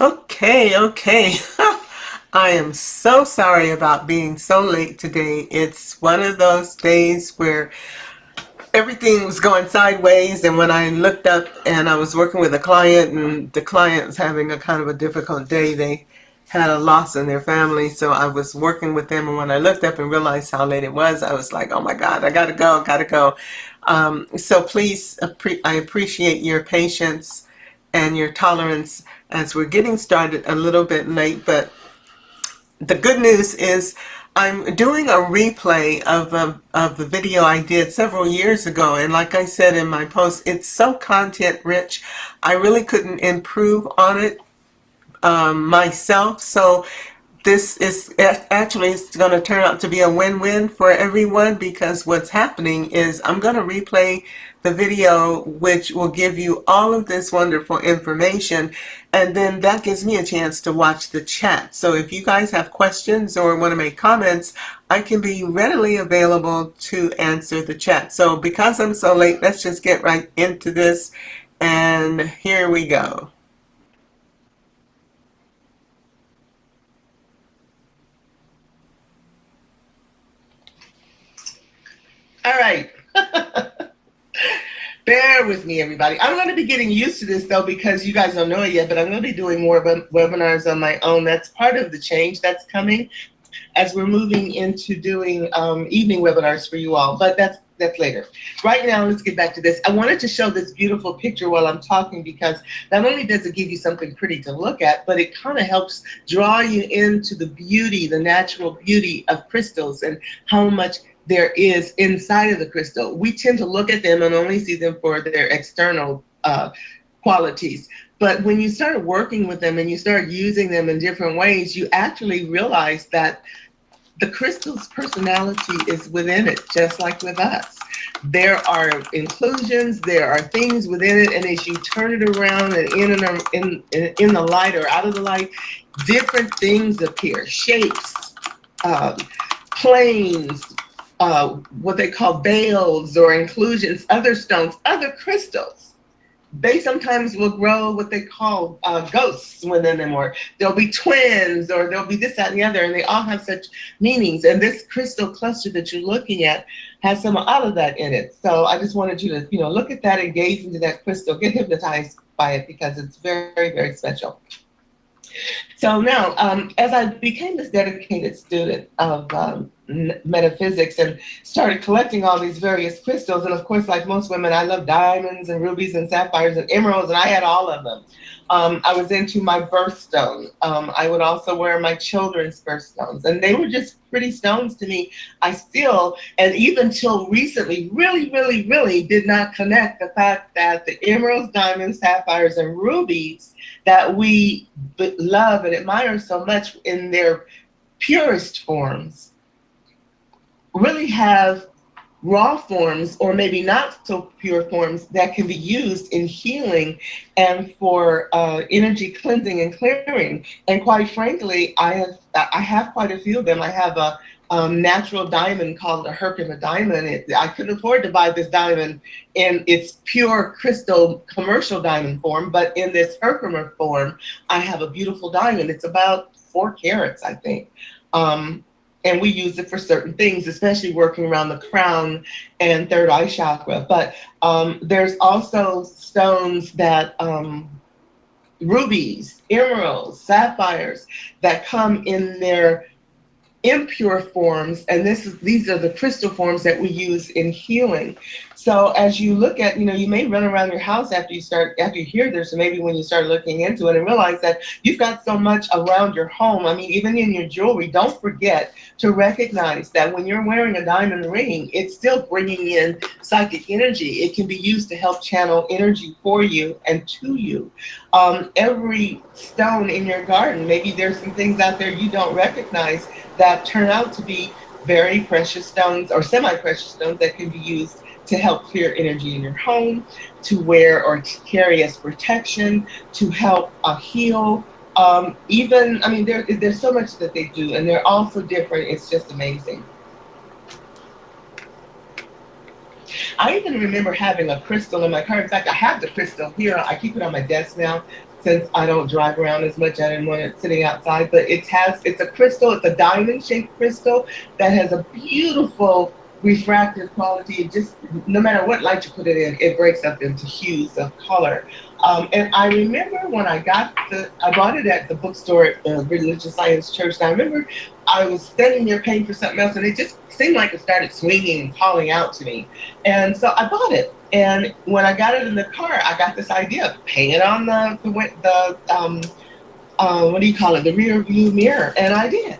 Okay, okay. I am so sorry about being so late today. It's one of those days where everything was going sideways, and when I looked up and I was working with a client, and the client's having a kind of a difficult day, they had a loss in their family, so I was working with them, and when I looked up and realized how late it was, I was like, oh my God, I gotta go, gotta go. So please, I appreciate your patience and your tolerance as we're getting started a little bit late, but the good news is I'm doing a replay of the video I did several years ago. And like I said in my post, it's so content rich. I really couldn't improve on it myself. So this is actually it's going to turn out to be a win-win for everyone, because what's happening is I'm going to replay the video, which will give you all of this wonderful information, and then that gives me a chance to watch the chat. So if you guys have questions or want to make comments, I can be readily available to answer the chat. So because I'm so late, let's just get right into this, and here we go. All right. Bear with me, everybody. I'm going to be getting used to this, though, because you guys don't know it yet, but I'm going to be doing more webinars on my own. That's part of the change that's coming as we're moving into doing evening webinars for you all, but that's later. Right now, let's get back to this. I wanted to show this beautiful picture while I'm talking, because not only does it give you something pretty to look at, but it kind of helps draw you into the beauty, the natural beauty of crystals, and how much there is inside of the crystal. We tend to look at them and only see them for their external qualities. But when you start working with them and you start using them in different ways, you actually realize that the crystal's personality is within it, just like with us. There are inclusions, there are things within it, and as you turn it around and in the light or out of the light, different things appear, shapes, um, planes, what they call veils or inclusions, other stones, other crystals. They sometimes will grow what they call ghosts within them, or there'll be twins, or there'll be this, that, and the other, and they all have such meanings. And this crystal cluster that you're looking at has some of all of that in it. So I just wanted you to, look at that and gaze into that crystal, get hypnotized by it, because it's very, very special. So now, as I became this dedicated student of metaphysics and started collecting all these various crystals, and of course, like most women, I love diamonds and rubies and sapphires and emeralds, and I had all of them. I was into my birthstone. I would also wear my children's birthstones, and they were just pretty stones to me. I still, and even till recently, really, really, really did not connect the fact that the emeralds, diamonds, sapphires, and rubies that we love and admire so much in their purest forms really have raw forms, or maybe not so pure forms, that can be used in healing and for energy cleansing and clearing. And quite frankly, I have quite a few of them. I have a natural diamond called a Herkimer diamond. I couldn't afford to buy this diamond in its pure crystal commercial diamond form, but in this Herkimer form, I have a beautiful diamond. It's about 4 carats, I think. And we use it for certain things, especially working around the crown and third eye chakra. But there's also stones that, rubies, emeralds, sapphires, that come in their impure forms, and these are the crystal forms that we use in healing. So as you look at, you may run around your house after you hear this, or maybe when you start looking into it and realize that you've got so much around your home. I mean, even in your jewelry, don't forget to recognize that when you're wearing a diamond ring, it's still bringing in psychic energy. It can be used to help channel energy for you and to you. Every stone in your garden, maybe there's some things out there you don't recognize that turn out to be very precious stones or semi-precious stones that can be used to help clear energy in your home, to wear or to carry as protection, to help heal. Even, I mean, there's so much that they do, and they're all so different. It's just amazing. I even remember having a crystal in my car. In fact, I have the crystal here. I keep it on my desk now. since I don't drive around as much. I didn't want it sitting outside, but it's a crystal. It's a diamond shaped crystal that has a beautiful refractive quality. It just, no matter what light you put it in, it breaks up into hues of color. And I remember when I bought it at the bookstore at the Religious Science Church. And I remember I was standing there paying for something else, and it just seemed like it started swinging and calling out to me. And so I bought it. And when I got it in the car, I got this idea of paying it on what do you call it, the rear view mirror, and I did.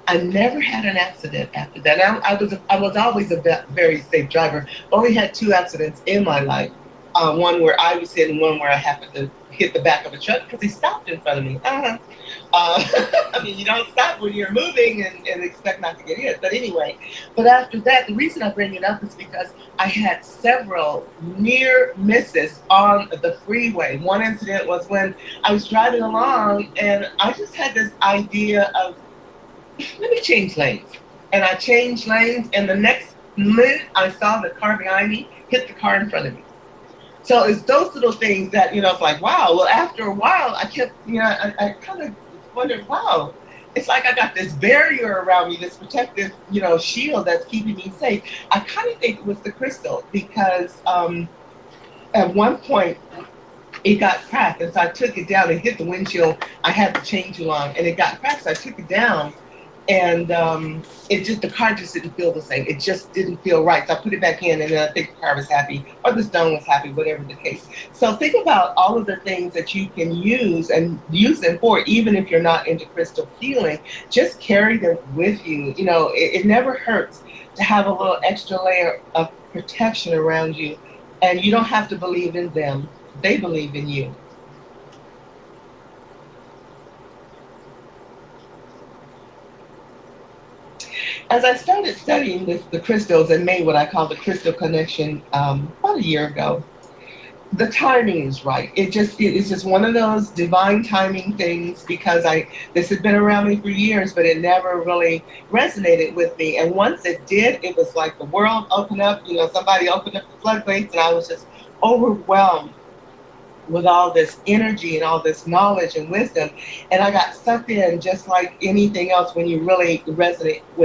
I never had an accident after that. I was always a very safe driver. Only had two accidents in my life. One where I was hit, and one where I happened to hit the back of a truck because he stopped in front of me. I mean, you don't stop when you're moving and expect not to get hit. But anyway, but after that, the reason I bring it up is because I had several near misses on the freeway. One incident was when I was driving along, and I just had this idea of, let me change lanes. And I changed lanes, and the next minute I saw the car behind me hit the car in front of me. So it's those little things that, it's like, wow. Well, after a while, I kept, I kind of wondered, wow, it's like I got this barrier around me, this protective, shield that's keeping me safe. I kind of think it was the crystal because at one point it got cracked. And so I took it down and hit the windshield. I had the chain too long and it got cracked. So I took it down. And the car just didn't feel the same. It just didn't feel right. So I put it back in, and then I think the car was happy, or the stone was happy, whatever the case. So think about all of the things that you can use and use them for, even if you're not into crystal healing. Just carry them with you. It never hurts to have a little extra layer of protection around you, and you don't have to believe in them. They believe in you. As I started studying the crystals and made what I call the crystal connection about a year ago, the timing is right. It's just one of those divine timing things because this had been around me for years, but it never really resonated with me. And once it did, it was like the world opened up. Somebody opened up the floodgates, and I was just overwhelmed with all this energy and all this knowledge and wisdom. And I got sucked in just like anything else when when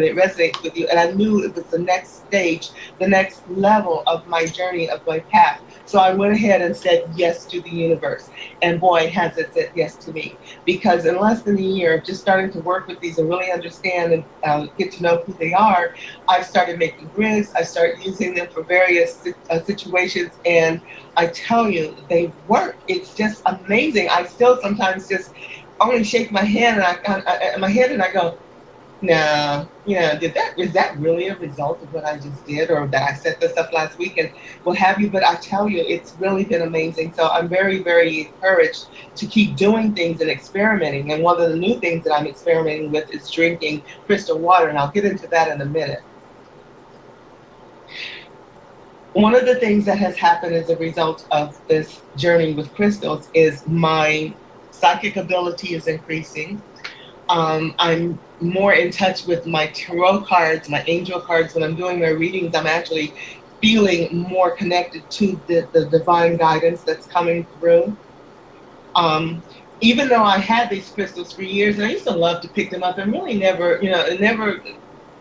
it resonates with you. And I knew it was the next stage, the next level of my journey, of my path. So I went ahead and said yes to the universe. And boy, has it said yes to me. Because in less than a year of just starting to work with these and really understand and get to know who they are, I started making grids. I started using them for various situations. And I tell you, they work. It's just amazing. I still sometimes just only shake my hand and I go, no, is that really a result of what I just did, or that I set this up last week and what have you? But I tell you, it's really been amazing. So I'm very, very encouraged to keep doing things and experimenting. And one of the new things that I'm experimenting with is drinking crystal water, and I'll get into that in a minute. One of the things that has happened as a result of this journey with crystals is my psychic ability is increasing. I'm more in touch with my tarot cards, my angel cards. When I'm doing my readings, I'm actually feeling more connected to the divine guidance that's coming through. Even though I had these crystals for years, and I used to love to pick them up and really never, never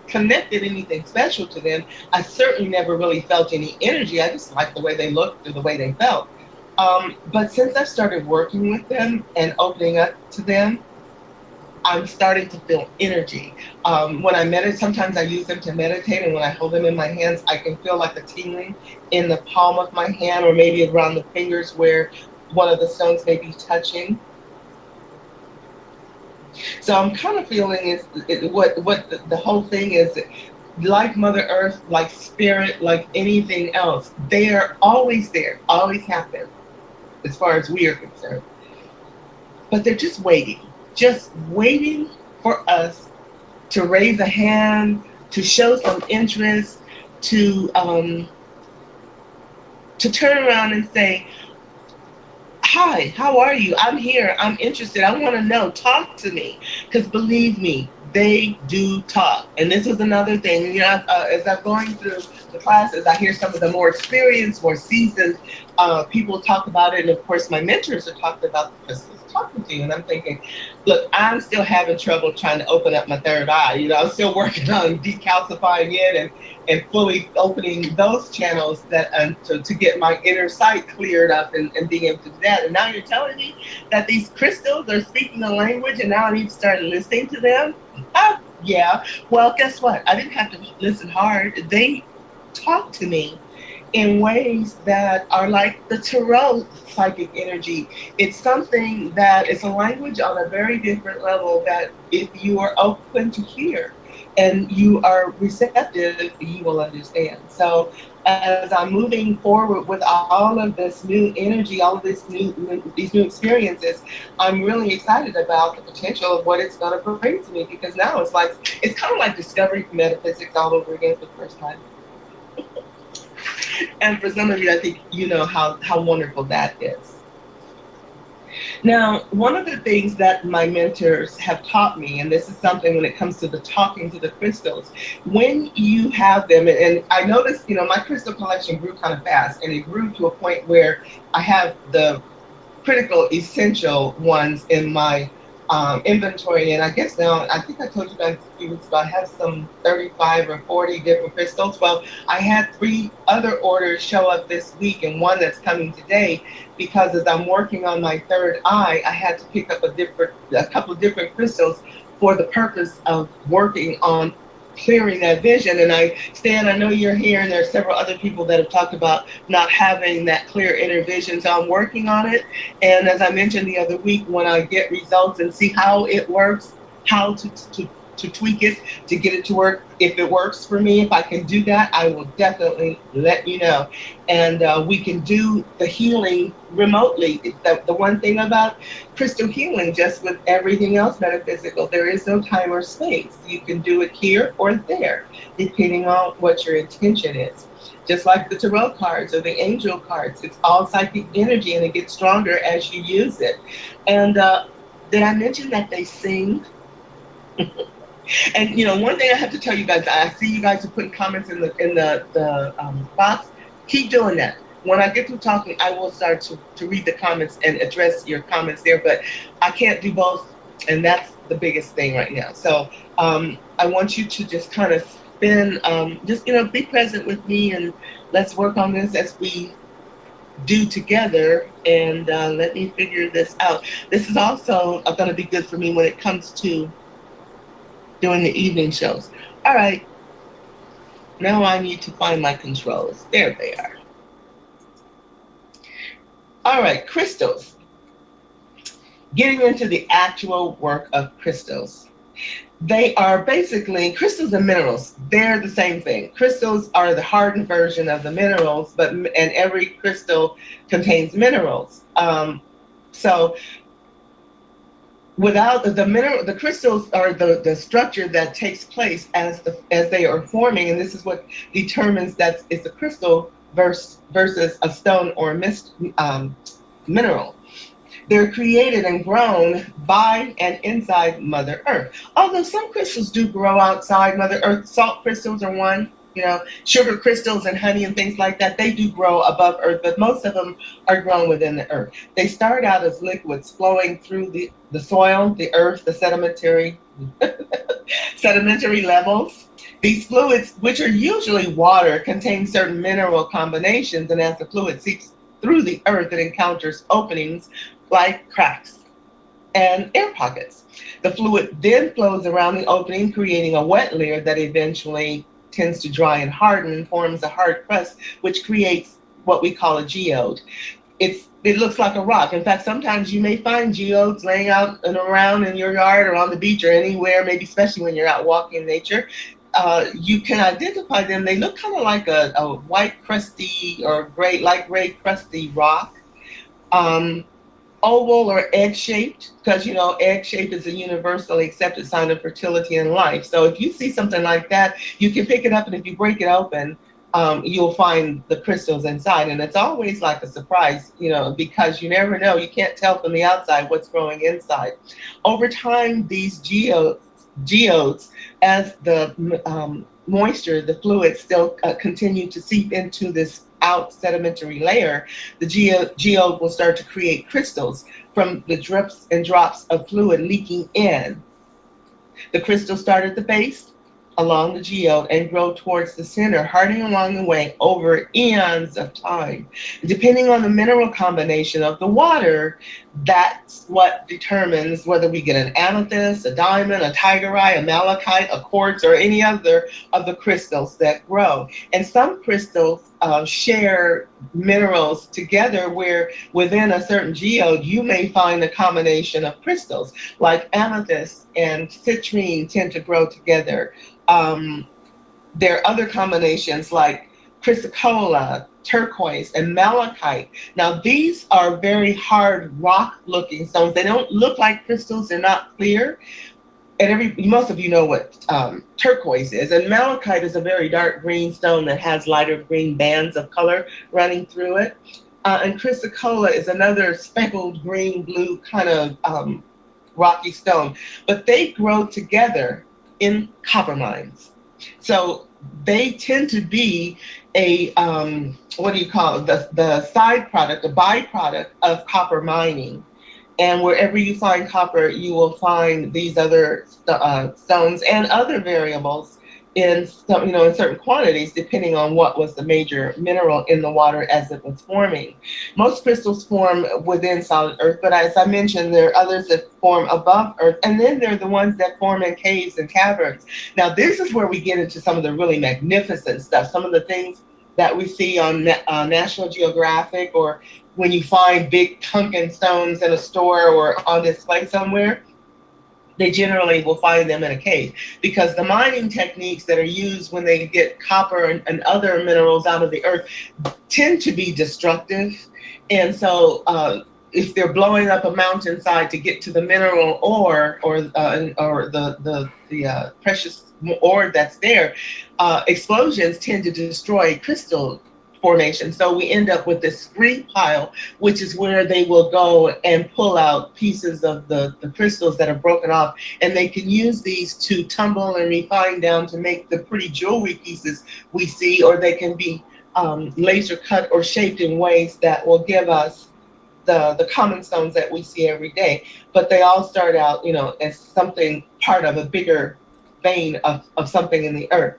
connected anything special to them. I certainly never really felt any energy. I just liked the way they looked or the way they felt. But since I started working with them and opening up to them, I'm starting to feel energy. When I meditate, sometimes I use them to meditate, and when I hold them in my hands, I can feel like a tingling in the palm of my hand or maybe around the fingers where one of the stones may be touching. So I'm kind of feeling what the whole thing is, like Mother Earth, like Spirit, like anything else. They are always there, always have been, as far as we are concerned. But they're just waiting for us to raise a hand, to show some interest, to turn around and say, hi, how are you? I'm here. I'm interested. I want to know. Talk to me. Because believe me, they do talk. And this was another thing, as I'm going through the classes, I hear some of the more experienced, more seasoned people talk about it. And of course, my mentors are talking about the crystals talking to you. And I'm thinking, look, I'm still having trouble trying to open up my third eye. I'm still working on decalcifying it and fully opening those channels that to get my inner sight cleared up and being able to do that. And now you're telling me that these crystals are speaking the language and now I need to start listening to them? Yeah. Well, guess what? I didn't have to listen hard. They talk to me in ways that are like the tarot psychic energy. It's something that is a language on a very different level that if you are open to hear and you are receptive, you will understand. So as I'm moving forward with all of this new energy, all of these new experiences, I'm really excited about the potential of what it's going to bring to me because now it's kind of like discovering metaphysics all over again for the first time. And for some of you, I think you know how wonderful that is. Now, one of the things that my mentors have taught me, and this is something when it comes to the talking to the crystals, when you have them, and I noticed, my crystal collection grew kind of fast, and it grew to a point where I have the critical, essential ones in my inventory. And I guess now, I think I told you guys a few weeks ago, I have some 35 or 40 different crystals. Well, I had 3 other orders show up this week and one that's coming today because as I'm working on my third eye, I had to pick up a couple of different crystals for the purpose of working on clearing that vision. And Stan, I know you're here, and there are several other people that have talked about not having that clear inner vision. So I'm working on it. And as I mentioned the other week, when I get results and see how it works, how to tweak it, to get it to work, if it works for me, if I can do that, I will definitely let you know. And we can do the healing remotely. The one thing about crystal healing, just with everything else metaphysical, there is no time or space. You can do it here or there, depending on what your intention is. Just like the tarot cards or the angel cards, it's all psychic energy and it gets stronger as you use it. And did I mention that they sing? And one thing I have to tell you guys, I see you guys are putting comments in the box. Keep doing that. When I get through talking, I will start to read the comments and address your comments there. But I can't do both, and that's the biggest thing right now. So I want you to just kind of spend, just be present with me, and let's work on this as we do together. And let me figure this out. This is also going to be good for me when it comes to doing the evening shows. All right, now I need to find my controls. There they are. All right, crystals. Getting into the actual work of crystals. They are basically crystals and minerals. They're the same thing. Crystals are the hardened version of the minerals, and every crystal contains minerals. So without the crystals are the structure that takes place as they are forming, and this is what determines that it's a crystal versus a stone or a mineral. They're created and grown by and inside Mother Earth. Although some crystals do grow outside Mother Earth. Salt crystals are one, sugar crystals and honey and things like that. They do grow above Earth, but most of them are grown within the Earth. They start out as liquids flowing through the soil, the earth, the sedimentary levels. These fluids, which are usually water, contain certain mineral combinations, and as the fluid seeps through the earth, it encounters openings like cracks and air pockets. The fluid then flows around the opening, creating a wet layer that eventually tends to dry and harden and forms a hard crust, which creates what we call a geode. It looks like a rock. In fact, sometimes you may find geodes laying out and around in your yard or on the beach or anywhere, maybe especially when you're out walking in nature. You can identify them. They look kind of like a white crusty or light gray crusty rock. Oval or egg-shaped, because egg-shaped is a universally accepted sign of fertility in life. So if you see something like that, you can pick it up, and if you break it open, you'll find the crystals inside. And it's always like a surprise, because you never know. You can't tell from the outside what's growing inside. Over time, these geodes geodes, as the moisture, the fluids still continue to seep into this out sedimentary layer, the geode will start to create crystals from the drips and drops of fluid leaking in. The crystals start at the base along the geode and grow towards the center, hardening along the way over eons of time. Depending on the mineral combination of the water, that's what determines whether we get an amethyst, a diamond, a tigerite, a malachite, a quartz, or any other of the crystals that grow. And some crystals share minerals together where within a certain geode you may find a combination of crystals like amethyst and citrine tend to grow together. um, there are other combinations like chrysocolla, turquoise, and malachite. Now, these are very hard rock looking stones. They don't look like crystals, they're not clear. And most of you know what turquoise is. And malachite is a very dark green stone that has lighter green bands of color running through it. And chrysocolla is another speckled green blue kind of rocky stone. But they grow together in copper mines. So they tend to be a what do you call it? The side product, the byproduct of copper mining. And wherever you find copper, you will find these other stones and other variables in some, in certain quantities, depending on what was the major mineral in the water as it was forming. Most crystals form within solid earth, but as I mentioned, there are others that form above earth, and then there are the ones that form in caves and caverns. Now, this is where we get into some of the really magnificent stuff, some of the things that we see on National Geographic, or when you find big pumpkin stones in a store or on display somewhere. They generally will find them in a cave because the mining techniques that are used when they get copper and other minerals out of the earth tend to be destructive. And so if they're blowing up a mountainside to get to the mineral ore or the precious ore that's there, explosions tend to destroy crystal formation. So we end up with this scree pile, which is where they will go and pull out pieces of the crystals that are broken off. And they can use these to tumble and refine down to make the pretty jewelry pieces we see, or they can be laser cut or shaped in ways that will give us the common stones that we see every day. But they all start out, as something part of a bigger vein of something in the earth.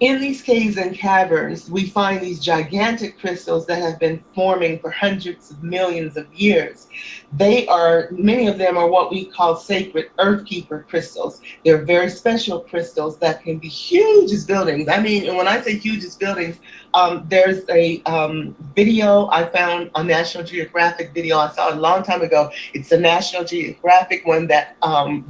In these caves and caverns, we find these gigantic crystals that have been forming for hundreds of millions of years. Many of them are what we call sacred earthkeeper crystals. They're very special crystals that can be huge as buildings. I mean, and when I say huge as buildings, there's a video I found on National Geographic video I saw a long time ago. It's a National Geographic one that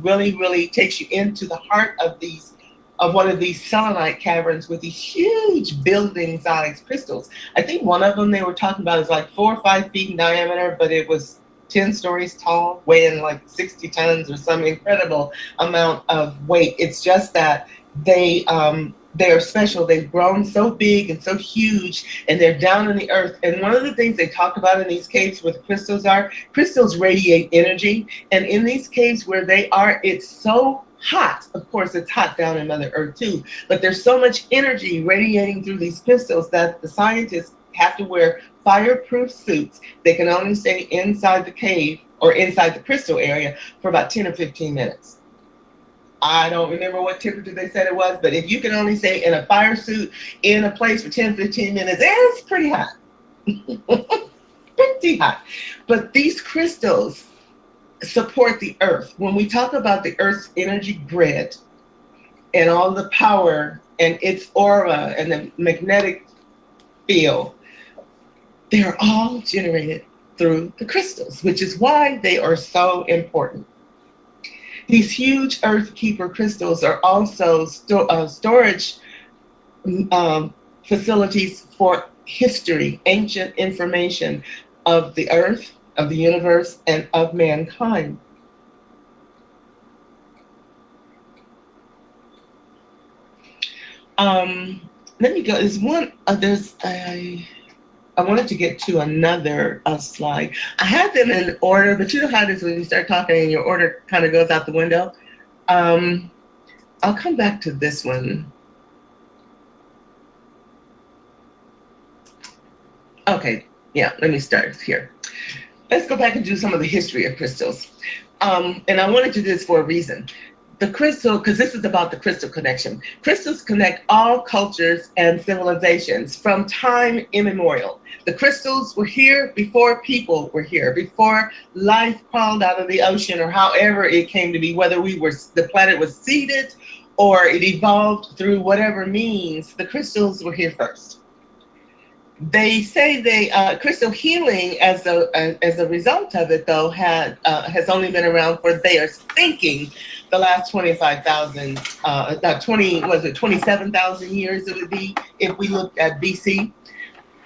really, really takes you into the heart of one of these selenite caverns with these huge building-sized crystals. I think one of them they were talking about is like 4 or 5 feet in diameter, but it was 10 stories tall, weighing like 60 tons or some incredible amount of weight. It's just that they are special. They've grown so big and so huge, and they're down in the earth. And one of the things they talk about in these caves where the crystals radiate energy. And in these caves where they are, it's so hot. Of course, it's hot down in Mother Earth too, but there's so much energy radiating through these crystals that the scientists have to wear fireproof suits. They can only stay inside the cave or inside the crystal area for about 10 or 15 minutes. I don't remember what temperature they said it was, but if you can only stay in a fire suit in a place for 10, 15 minutes, it's pretty hot. Pretty hot. But these crystals support the earth. When we talk about the earth's energy grid and all the power and its aura and the magnetic field, they are all generated through the crystals, which is why they are so important. These huge earth keeper crystals are also storage facilities for history, ancient information of the earth, of the universe, and of mankind. Let me go. I wanted to get to another slide. I had them in order, but you know how it is when you start talking and your order kind of goes out the window. Um, I'll come back to this one. Okay, yeah, let me start here. Let's go back and do some of the history of crystals. And I wanted to do this for a reason. The crystal, because this is about the crystal connection. Crystals connect all cultures and civilizations from time immemorial. The crystals were here before people were here, before life crawled out of the ocean, or however it came to be, whether the planet was seeded or it evolved through whatever means. The crystals were here first. They say crystal healing as a result of it though has only been around for their thinking the last 25,000 20 was it 27,000 years it would be if we looked at BC.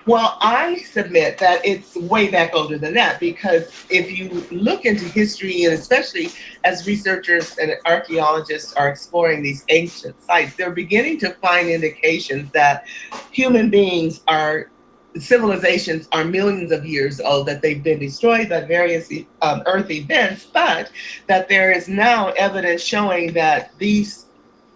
Well, I submit that it's way back older than that, because if you look into history, and especially as researchers and archaeologists are exploring these ancient sites, they're beginning to find indications that human beings are civilizations are millions of years old, that they've been destroyed by various earth events, but that there is now evidence showing that these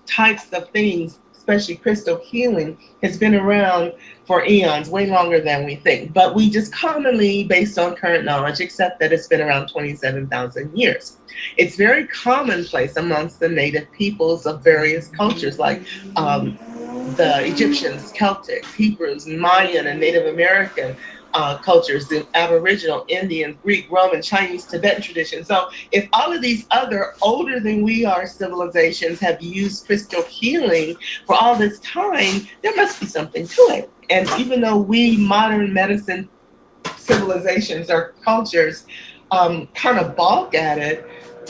types of things, especially crystal healing, has been around for eons, way longer than we think. But we just commonly, based on current knowledge, accept that it's been around 27,000 years. It's very commonplace amongst the native peoples of various cultures, like the Egyptians, Celtics, Hebrews, Mayan, and Native American cultures, the Aboriginal, Indian, Greek, Roman, Chinese, Tibetan tradition. So if all of these other older than we are civilizations have used crystal healing for all this time, there must be something to it. And even though we modern medicine civilizations or cultures kind of balk at it,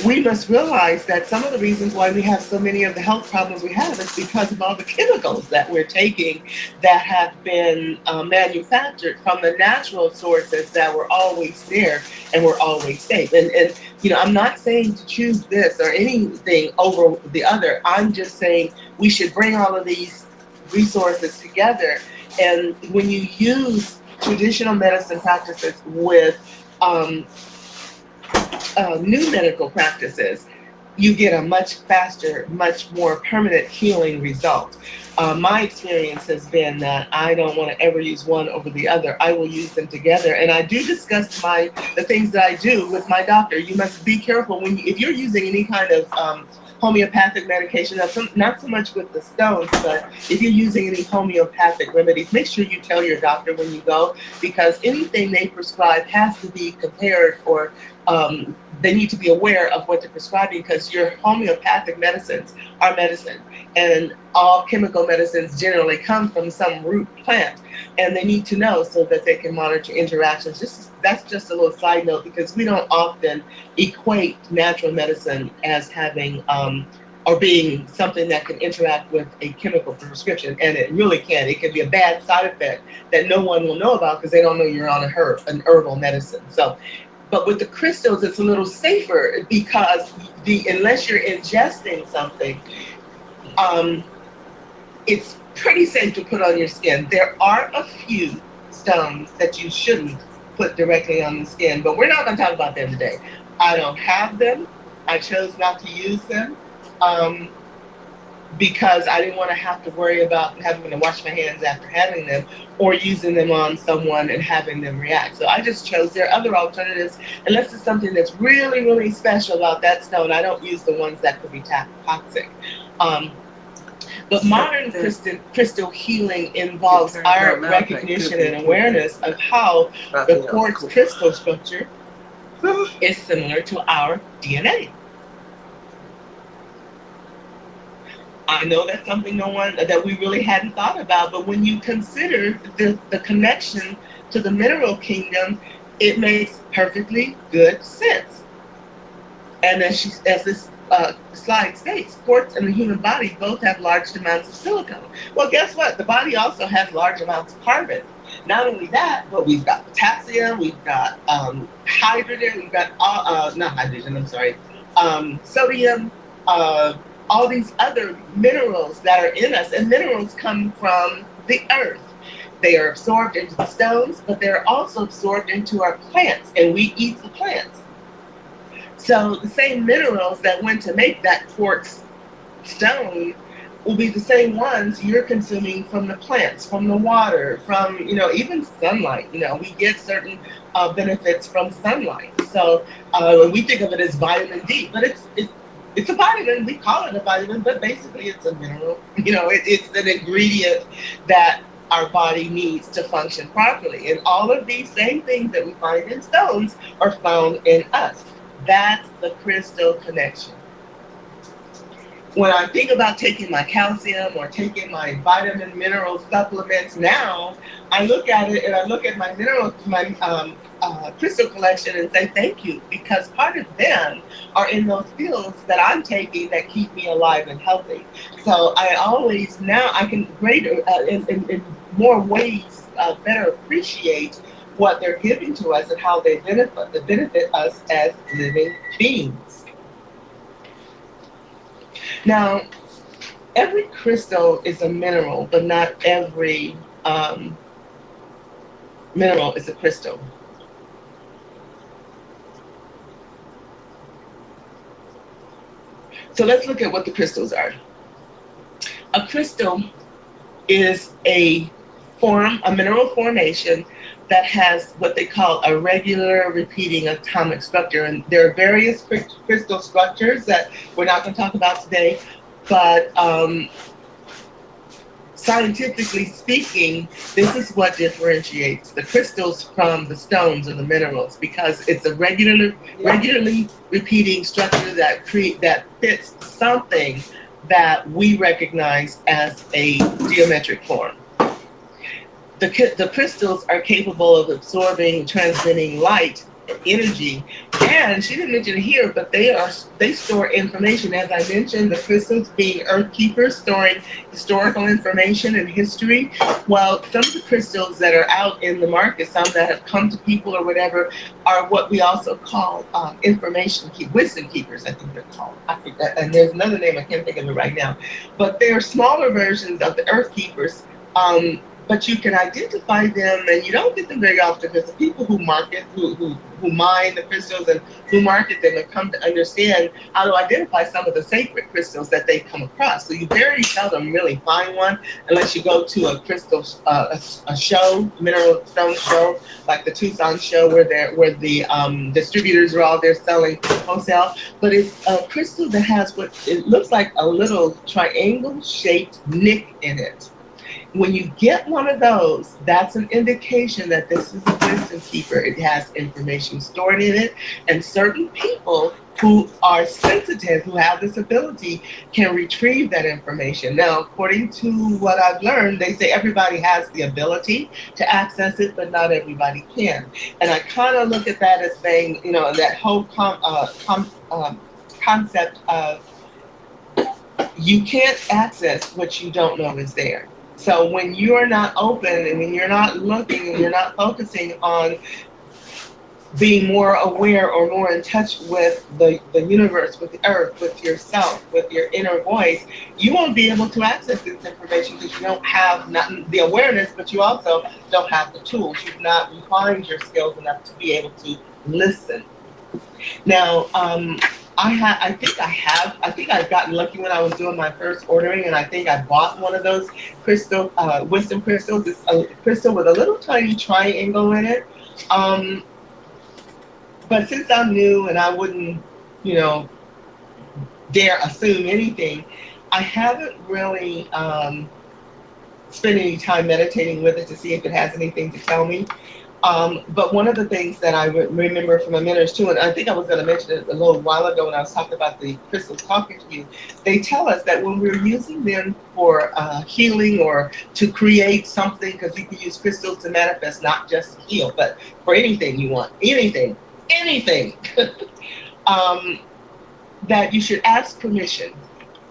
we must realize that some of the reasons why we have so many of the health problems we have is because of all the chemicals that we're taking that have been manufactured from the natural sources that were always there and were always safe. And you know, I'm not saying to choose this or anything over the other. I'm just saying we should bring all of these resources together. And when you use traditional medicine practices with new medical practices, you get a much faster, much more permanent healing result. My experience has been that I don't want to ever use one over the other. I will use them together, and I do discuss the things that I do with my doctor. You must be careful if you're using any kind of homeopathic medication. Not so much with the stones, but if you're using any homeopathic remedies, make sure you tell your doctor when you go, because anything they prescribe has to be compared, or they need to be aware of what they're prescribing, because your homeopathic medicines are medicine, and all chemical medicines generally come from some root plant, and they need to know so that they can monitor interactions. That's just a little side note, because we don't often equate natural medicine as having or being something that can interact with a chemical prescription, and it really can. It can be a bad side effect that no one will know about because they don't know you're on an herbal medicine. So but with the crystals, it's a little safer, because unless you're ingesting something, um, it's pretty safe to put on your skin. There are a few stones that you shouldn't put directly on the skin, but we're not going to talk about them today. I don't have them. I chose not to use them. Um, because I didn't want to have to worry about having to wash my hands after having them, or using them on someone and having them react. So I just chose. There are other alternatives, unless it's something that's really, really special about that stone. I don't use the ones that could be toxic. Um, but modern crystal healing involves our recognition and awareness of how the quartz crystal structure is similar to our DNA. I know that's something that we really hadn't thought about, but when you consider the connection to the mineral kingdom, it makes perfectly good sense. And as this slide states, quartz and the human body both have large amounts of silicon. Well, guess what? The body also has large amounts of carbon. Not only that, but we've got potassium, we've got hydrogen, we've got not hydrogen, I'm sorry, sodium, all these other minerals that are in us. And minerals come from the earth. They are absorbed into the stones, but they're also absorbed into our plants, and we eat the plants. So the same minerals that went to make that quartz stone will be the same ones you're consuming from the plants, from the water, from, even sunlight. We get certain benefits from sunlight. So we think of it as vitamin D, but it's a vitamin. We call it a vitamin, but basically it's a mineral. It's an ingredient that our body needs to function properly. And all of these same things that we find in stones are found in us. That's the crystal connection. When I think about taking my calcium or taking my vitamin mineral supplements now, I look at it and I look at my crystal collection and say thank you, because part of them are in those pills that I'm taking that keep me alive and healthy. So I always now I can greater in more ways better appreciate what they're giving to us and how they benefit us as living beings. Now, every crystal is a mineral, but not every mineral is a crystal. So let's look at what the crystals are. A crystal is a mineral formation that has what they call a regular repeating atomic structure. And there are various crystal structures that we're not going to talk about today, but scientifically speaking, this is what differentiates the crystals from the stones or the minerals, because it's a regularly repeating structure that fits something that we recognize as a geometric form. The crystals are capable of absorbing and transmitting light or energy. And she didn't mention it here, but they store information. As I mentioned, the crystals being earth keepers, storing historical information and history. Well, some of the crystals that are out in the market, some that have come to people or whatever, are what we also call wisdom keepers, I think they're called. I think that, and there's another name, I can't think of it right now. But they're smaller versions of the earth keepers. But you can identify them, and you don't get them very often, because the people who mine the crystals and who market them have come to understand how to identify some of the sacred crystals that they come across. So you very seldom really find one unless you go to a crystal a show, mineral stone show, like the Tucson show, where the distributors are all there selling wholesale. But it's a crystal that has what it looks like a little triangle shaped nick in it. When you get one of those, that's an indication that this is a wisdom keeper. It has information stored in it, and certain people who are sensitive, who have this ability, can retrieve that information. Now, according to what I've learned, they say everybody has the ability to access it, but not everybody can. And I kind of look at that as saying, that whole concept of you can't access what you don't know is there. So when you're not open and when you're not looking and you're not focusing on being more aware or more in touch with the universe, with the earth, with yourself, with your inner voice, you won't be able to access this information because you don't have not the awareness, but you also don't have the tools. You've not refined your skills enough to be able to listen. Now, I think I've gotten lucky when I was doing my first ordering, and I think I bought one of those wisdom crystals. It's a crystal with a little tiny triangle in it. But since I'm new and I wouldn't, dare assume anything, I haven't really spent any time meditating with it to see if it has anything to tell me. But one of the things that I remember from my mentors too, and I think I was going to mention it a little while ago when I was talking about the crystals talking to you, they tell us that when we're using them for healing or to create something, because you can use crystals to manifest, not just heal, but for anything you want, anything, that you should ask permission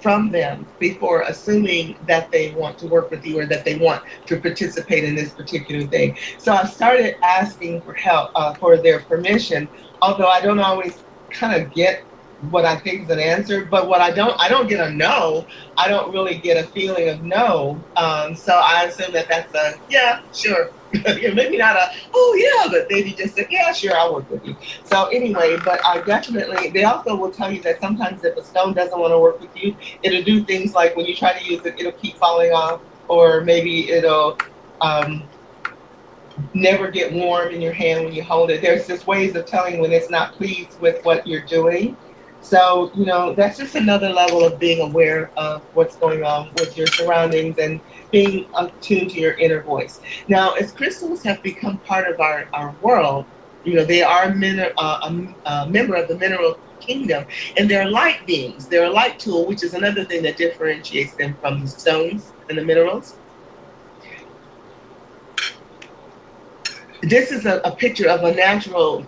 from them before assuming that they want to work with you or that they want to participate in this particular thing. So I started asking for help, for their permission, although I don't always kind of get what I think is an answer, but what I don't get a no. I don't really get a feeling of no. So I assume that that's a yeah, sure. Yeah, maybe not a oh yeah, but maybe just a yeah, sure, I'll work with you. So anyway, but I definitely. They also will tell you that sometimes if a stone doesn't want to work with you, it'll do things like when you try to use it, it'll keep falling off, or maybe it'll. Um, Never get warm in your hand when you hold it. There's just ways of telling when it's not pleased with what you're doing. So, that's just another level of being aware of what's going on with your surroundings and being attuned to your inner voice. Now, as crystals have become part of our world, they are a member of the mineral kingdom, and they're light beings. They're a light tool, which is another thing that differentiates them from the stones and the minerals. This is a picture of a natural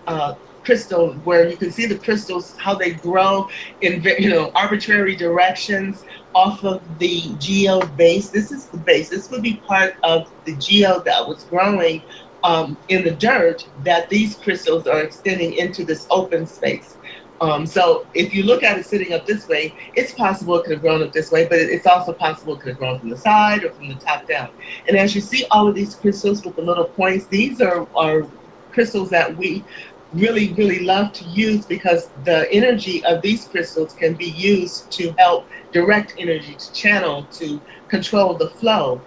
crystal where you can see the crystals how they grow in arbitrary directions off of the geo base. This is the base. This would be part of the geo that was growing in the dirt that these crystals are extending into this open space. So if you look at it sitting up this way, it's possible it could have grown up this way, but it's also possible it could have grown from the side or from the top down. And as you see all of these crystals with the little points, these are crystals that we really, really love to use because the energy of these crystals can be used to help direct energy, to channel, to control the flow.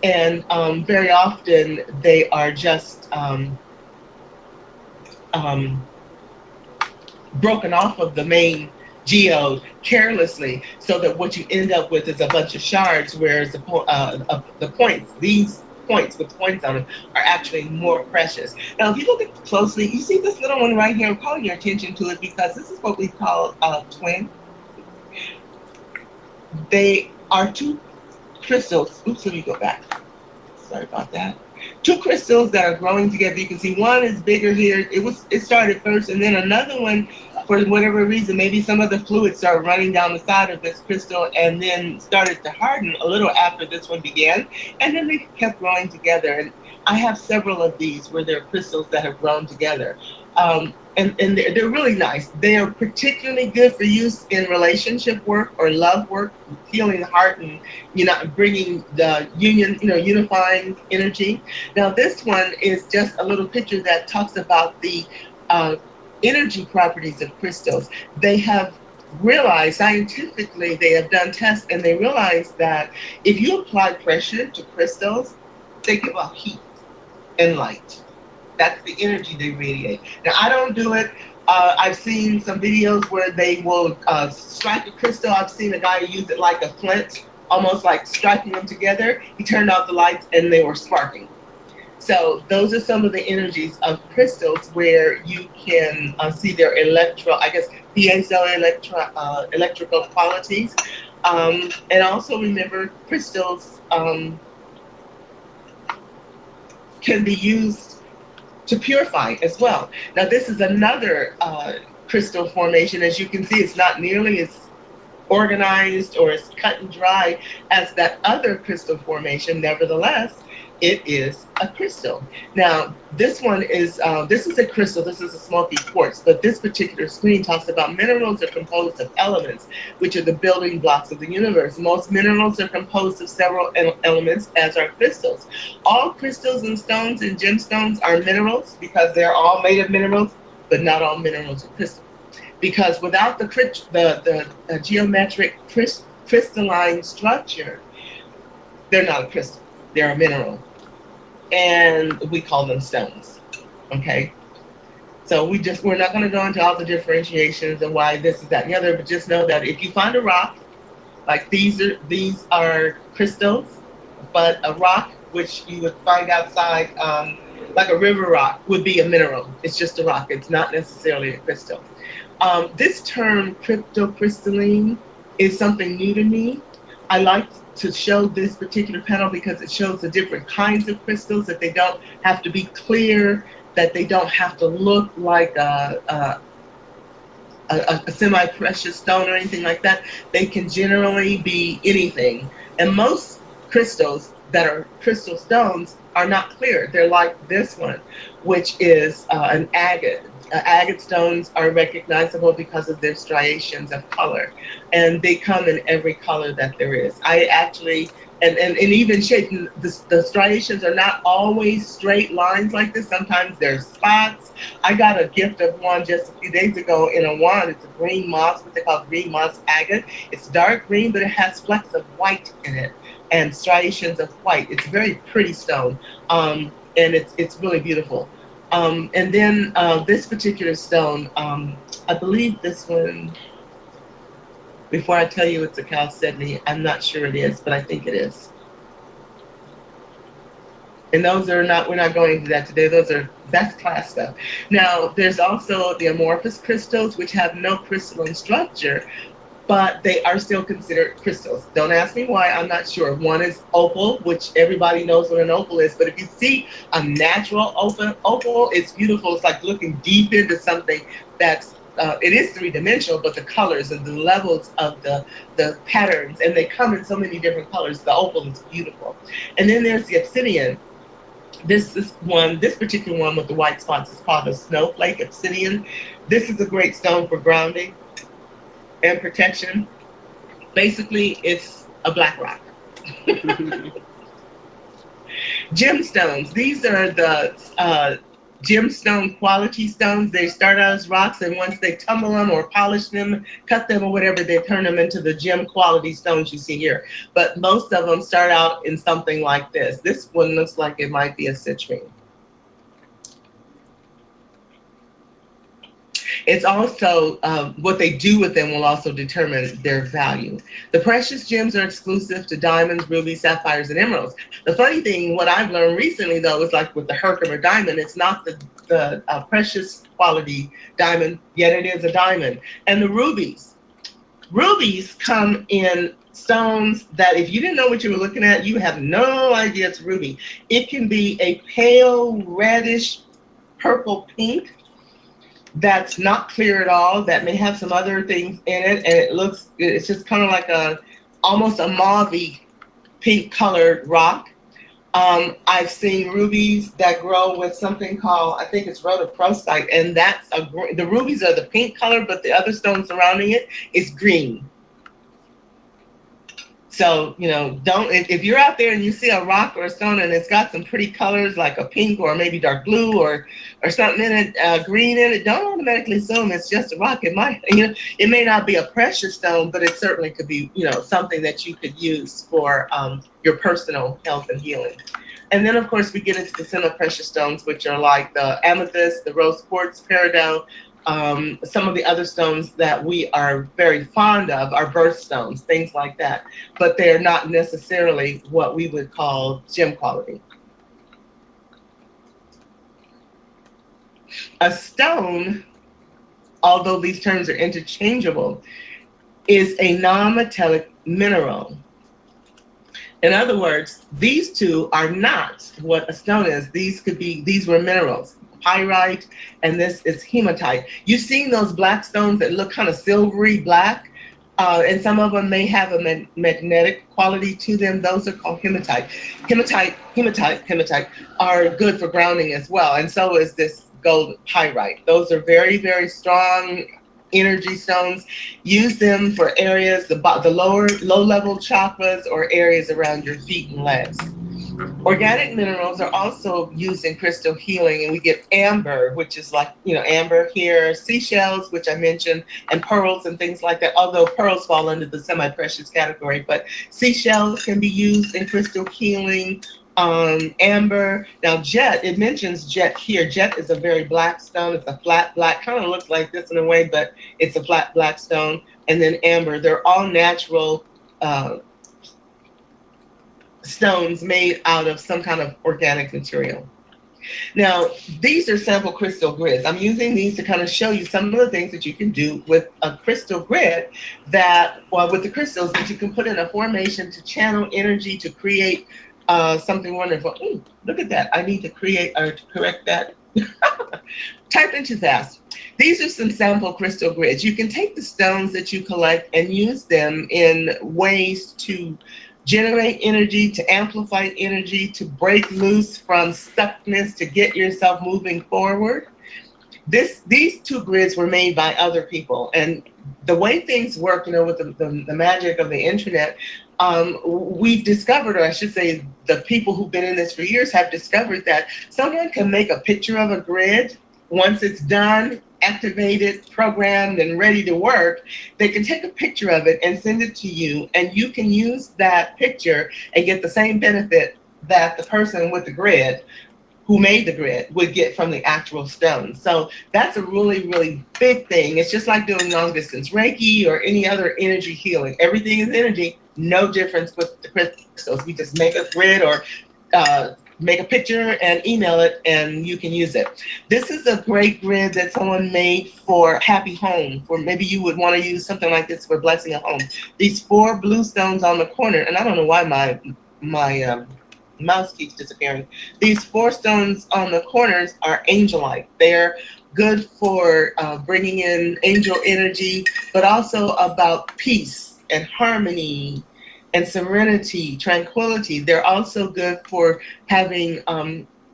And very often they are just um, broken off of the main geode carelessly, so that what you end up with is a bunch of shards, whereas the points, these points with points on them, are actually more precious. Now, if you look at closely, you see this little one right here. I'm calling your attention to it because this is what we call a twin. They are two crystals. Oops, let me go back. Sorry about that. Two crystals that are growing together. You can see one is bigger here. It started first, and then another one, for whatever reason, maybe some of the fluid started running down the side of this crystal and then started to harden a little after this one began, and then they kept growing together. And I have several of these where they're crystals that have grown together. And they're really nice. They are particularly good for use in relationship work or love work, healing the heart, and bringing the unifying energy. Now, this one is just a little picture that talks about the uh, energy properties of crystals. They have realized scientifically, they have done tests, and they realize that if you apply pressure to crystals, they give off heat and light. That's the energy they radiate. Now, I don't do it. I've seen some videos where they will strike a crystal. I've seen a guy use it like a flint, almost like striking them together. He turned off the lights and they were sparking. So those are some of the energies of crystals where you can see their electrical qualities. And also remember, crystals can be used to purify as well. Now, this is another crystal formation. As you can see, it's not nearly as organized or as cut and dry as that other crystal formation. Nevertheless, it is a crystal. Now, this is a crystal. This is a smoky quartz, but this particular screen talks about minerals are composed of elements, which are the building blocks of the universe. Most minerals are composed of several elements, as are crystals. All crystals and stones and gemstones are minerals because they're all made of minerals, but not all minerals are crystals. Because without the geometric crystalline structure, they're not a crystal. They're a mineral, and we call them stones. Okay, so we're not going to go into all the differentiations and why this is that and the other, but just know that if you find a rock, like these are crystals, but a rock which you would find outside, like a river rock, would be a mineral. It's just a rock. It's not necessarily a crystal. This term cryptocrystalline is something new to me. I like to show this particular panel because it shows the different kinds of crystals, that they don't have to be clear, that they don't have to look like a semi-precious stone or anything like that. They can generally be anything. And most crystals that are crystal stones are not clear. They're like this one, which is an agate. Agate stones are recognizable because of their striations of color, and they come in every color that there is. I actually, and even shape, the striations are not always straight lines like this. Sometimes there's spots. I got a gift of one just a few days ago in a wand. It's a green moss, what they call green moss agate. It's dark green, but it has flecks of white in it and striations of white. It's a very pretty stone, and it's really beautiful. And then this particular stone, I believe this one, before I tell you it's a chalcedony, I'm not sure it is, but I think it is. And those are not, we're not going into that today. That's class stuff. Now, there's also the amorphous crystals, which have no crystalline structure, but they are still considered crystals. Don't ask me why, I'm not sure. One is opal, which everybody knows what an opal is, but if you see a natural opal, it's beautiful. It's like looking deep into something that's, it is three-dimensional, but the colors and the levels of the patterns, and they come in so many different colors. The opal is beautiful. And then there's the obsidian. This particular one with the white spots is called a snowflake obsidian. This is a great stone for grounding and protection. Basically, it's a black rock. Gemstones. These are the gemstone quality stones. They start out as rocks, and once they tumble them or polish them, cut them or whatever, they turn them into the gem quality stones you see here. But most of them start out in something like this. This one looks like it might be a citrine. It's also what they do with them will also determine their value. The precious gems are exclusive to diamonds, rubies, sapphires, and emeralds. The funny thing, what I've learned recently though, is like with the Herkimer diamond, it's not the precious quality diamond, yet it is a diamond. And the rubies. Rubies come in stones that if you didn't know what you were looking at, you have no idea it's ruby. It can be a pale reddish purple pink that's not clear at all, that may have some other things in it, and it's just kind of like almost a mauve-y pink colored rock. I've seen rubies that grow with something called, I think it's rhodochrosite, and the rubies are the pink color, but the other stone surrounding it is green. So, if you're out there and you see a rock or a stone and it's got some pretty colors like a pink or maybe dark blue or something in it, green in it, don't automatically assume it's just a rock. It might, it may not be a precious stone, but it certainly could be, something that you could use for your personal health and healing. And then, of course, we get into the semi-precious stones, which are like the amethyst, the rose quartz, peridot. Some of the other stones that we are very fond of are birthstones, things like that. But they're not necessarily what we would call gem quality. A stone, although these terms are interchangeable, is a non-metallic mineral. In other words, these two are not what a stone is. These were minerals. Pyrite, and this is hematite. You've seen those black stones that look kind of silvery black, and some of them may have a magnetic quality to them. Those are called hematite. Hematite are good for grounding as well, and so is this gold pyrite. Those are very, very strong energy stones. Use them for areas, the low-level chakras or areas around your feet and legs. Organic minerals are also used in crystal healing, and we get amber, which is like, amber here, seashells, which I mentioned, and pearls and things like that, although pearls fall under the semi-precious category, but seashells can be used in crystal healing, amber. Now jet, it mentions jet here. Jet is a very black stone. It's a flat black, kind of looks like this in a way, but it's a flat black stone. And then amber, they're all natural stones made out of some kind of organic material. Now, these are sample crystal grids. I'm using these to kind of show you some of the things that you can do with a crystal grid with the crystals that you can put in a formation to channel energy to create something wonderful. Ooh, look at that. I need to correct that. Typing too fast. These are some sample crystal grids. You can take the stones that you collect and use them in ways to generate energy, to amplify energy, to break loose from stuckness, to get yourself moving forward. These two grids were made by other people, and the way things work, with the magic of the internet, we've discovered, or I should say, the people who've been in this for years have discovered that someone can make a picture of a grid once it's done, activated, programmed, and ready to work. They can take a picture of it and send it to you, and you can use that picture and get the same benefit that the person with the grid who made the grid would get from the actual stone. So that's a really, really big thing. It's just like doing long distance Reiki or any other energy healing. Everything is energy, no difference with the crystals. We just make a grid or make a picture and email it, and you can use it. This is a great grid that someone made for happy home, for maybe you would want to use something like this for blessing a home. These 4 blue stones on the corner, and I don't know why my mouse keeps disappearing. These 4 stones on the corners are angelite. They're good for bringing in angel energy, but also about peace and harmony and serenity, tranquility. They're also good for having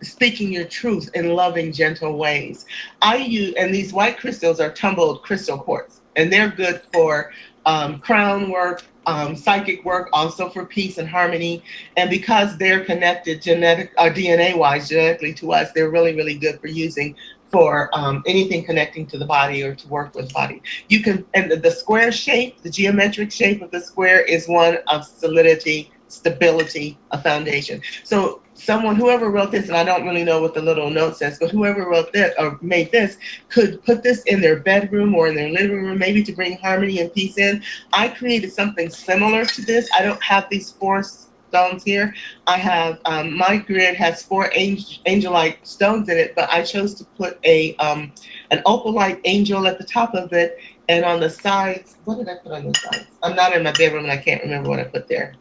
speaking your truth in loving, gentle ways. And these white crystals are tumbled crystal quartz, and they're good for crown work, psychic work, also for peace and harmony. And because they're connected DNA wise, genetically to us, they're really, really good for using for anything connecting to the body or to work with the body. You can, and the square shape, the geometric shape of the square is one of solidity, stability, a foundation. So whoever wrote this, and I don't really know what the little note says, but whoever wrote this or made this could put this in their bedroom or in their living room, maybe to bring harmony and peace in. I created something similar to this. I don't have these 4 stones here. I have, my grid has 4 angelite stones in it, but I chose to put an opalite angel at the top of it, and on the sides, what did I put on the sides? I'm not in my bedroom and I can't remember what I put there.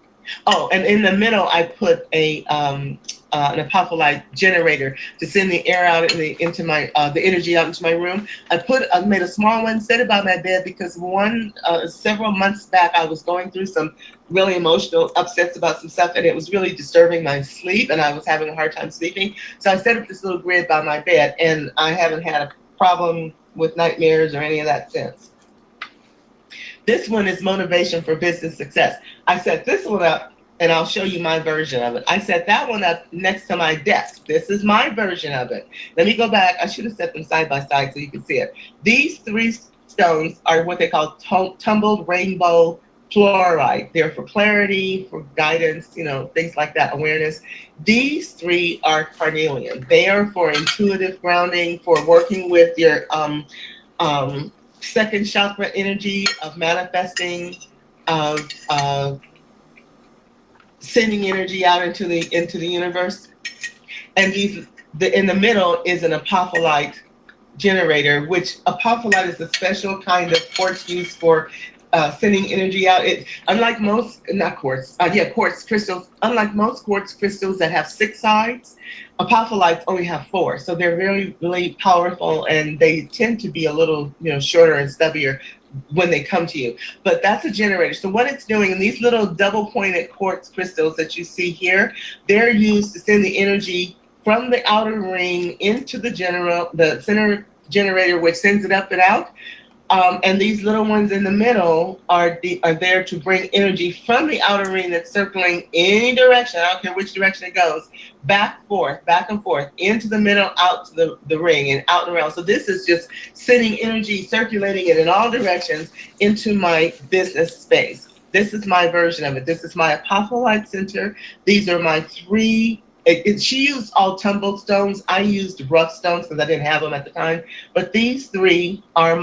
Oh, and in the middle, I put an apophyllite generator to send the air out into my the energy out into my room. I made a small one, set it by my bed because several months back I was going through some really emotional upsets about some stuff, and it was really disturbing my sleep, and I was having a hard time sleeping. So I set up this little grid by my bed, and I haven't had a problem with nightmares or any of that since. This one is motivation for business success. I set this one up, and I'll show you my version of it. I set that one up next to my desk. This is my version of it. Let me go back. I should have set them side by side so you can see it. These 3 stones are what they call tumbled rainbow fluorite. They're for clarity, for guidance, things like that, awareness. These 3 are carnelian. They are for intuitive grounding, for working with your second chakra energy of manifesting, of sending energy out into the universe. And in the middle is an apophyllite generator, which apophyllite is a special kind of quartz used for sending energy out. Quartz crystals. Unlike most quartz crystals that have 6 sides, apophylites only have 4. So they're very, really powerful, and they tend to be a little, shorter and stubbier when they come to you. But that's a generator. So what it's doing, and these little double-pointed quartz crystals that you see here, they're used to send the energy from the outer ring into the center generator, which sends it up and out. And these little ones in the middle are there to bring energy from the outer ring that's circling any direction. I don't care which direction it goes, back and forth, into the middle, out to the ring, and out and around. So this is just sending energy, circulating it in all directions into my business space. This is my version of it. This is my apophyllite center. These are my 3. She used all tumbled stones. I used rough stones because I didn't have them at the time. But these 3 are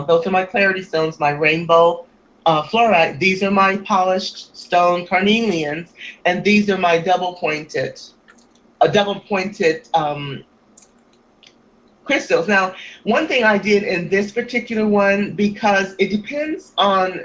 those are my clarity stones, my rainbow fluorite. These are my polished stone carnelians, and these are my double pointed crystals. Now, one thing I did in this particular one, because it depends on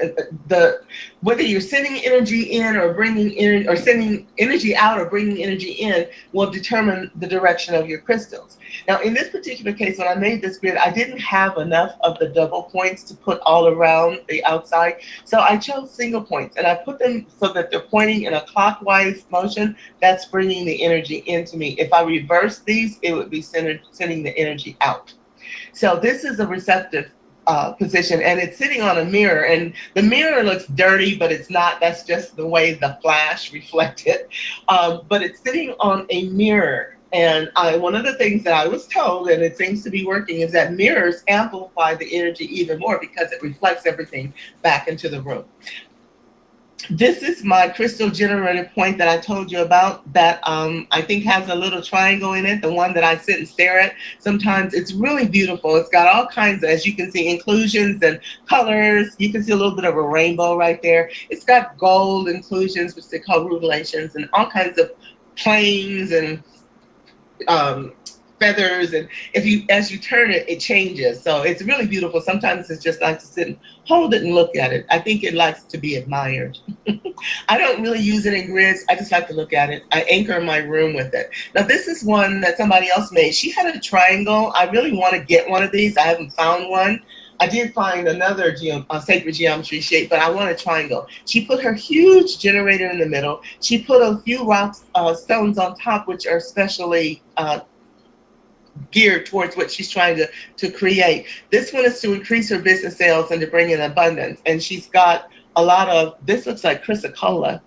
whether you're sending energy in or bringing in, or sending energy out or bringing energy in, will determine the direction of your crystals. Now, in this particular case, when I made this grid, I didn't have enough of the double points to put all around the outside. So I chose single points, and I put them so that they're pointing in a clockwise motion. That's bringing the energy into me. If I reverse these, it would be sending the energy out. So this is a receptive position, and it's sitting on a mirror, and the mirror looks dirty, but it's not. That's just the way the flash reflected. But it's sitting on a mirror. And one of the things that I was told, and it seems to be working, is that mirrors amplify the energy even more because it reflects everything back into the room. This is my crystal generator point that I told you about that I think has a little triangle in it, the one that I sit and stare at. Sometimes it's really beautiful. It's got all kinds of, as you can see, inclusions and colors. You can see a little bit of a rainbow right there. It's got gold inclusions, which they call rutilations, and all kinds of planes and um, feathers, and if you as you turn it, it changes. So it's really beautiful. Sometimes it's just nice to sit and hold it and look at it. I think it likes to be admired. I don't really use it in grids. I just like to look at it. I anchor my room with it. Now this is one that somebody else made. She had a triangle. I really want to get one of these. I haven't found one. I did find another sacred geometry shape, but I want a triangle. She put her huge generator in the middle. She put a few rocks, stones on top, which are specially geared towards what she's trying to create. This one is to increase her business sales and to bring in abundance. And she's got a lot of, this looks like chrysocolla,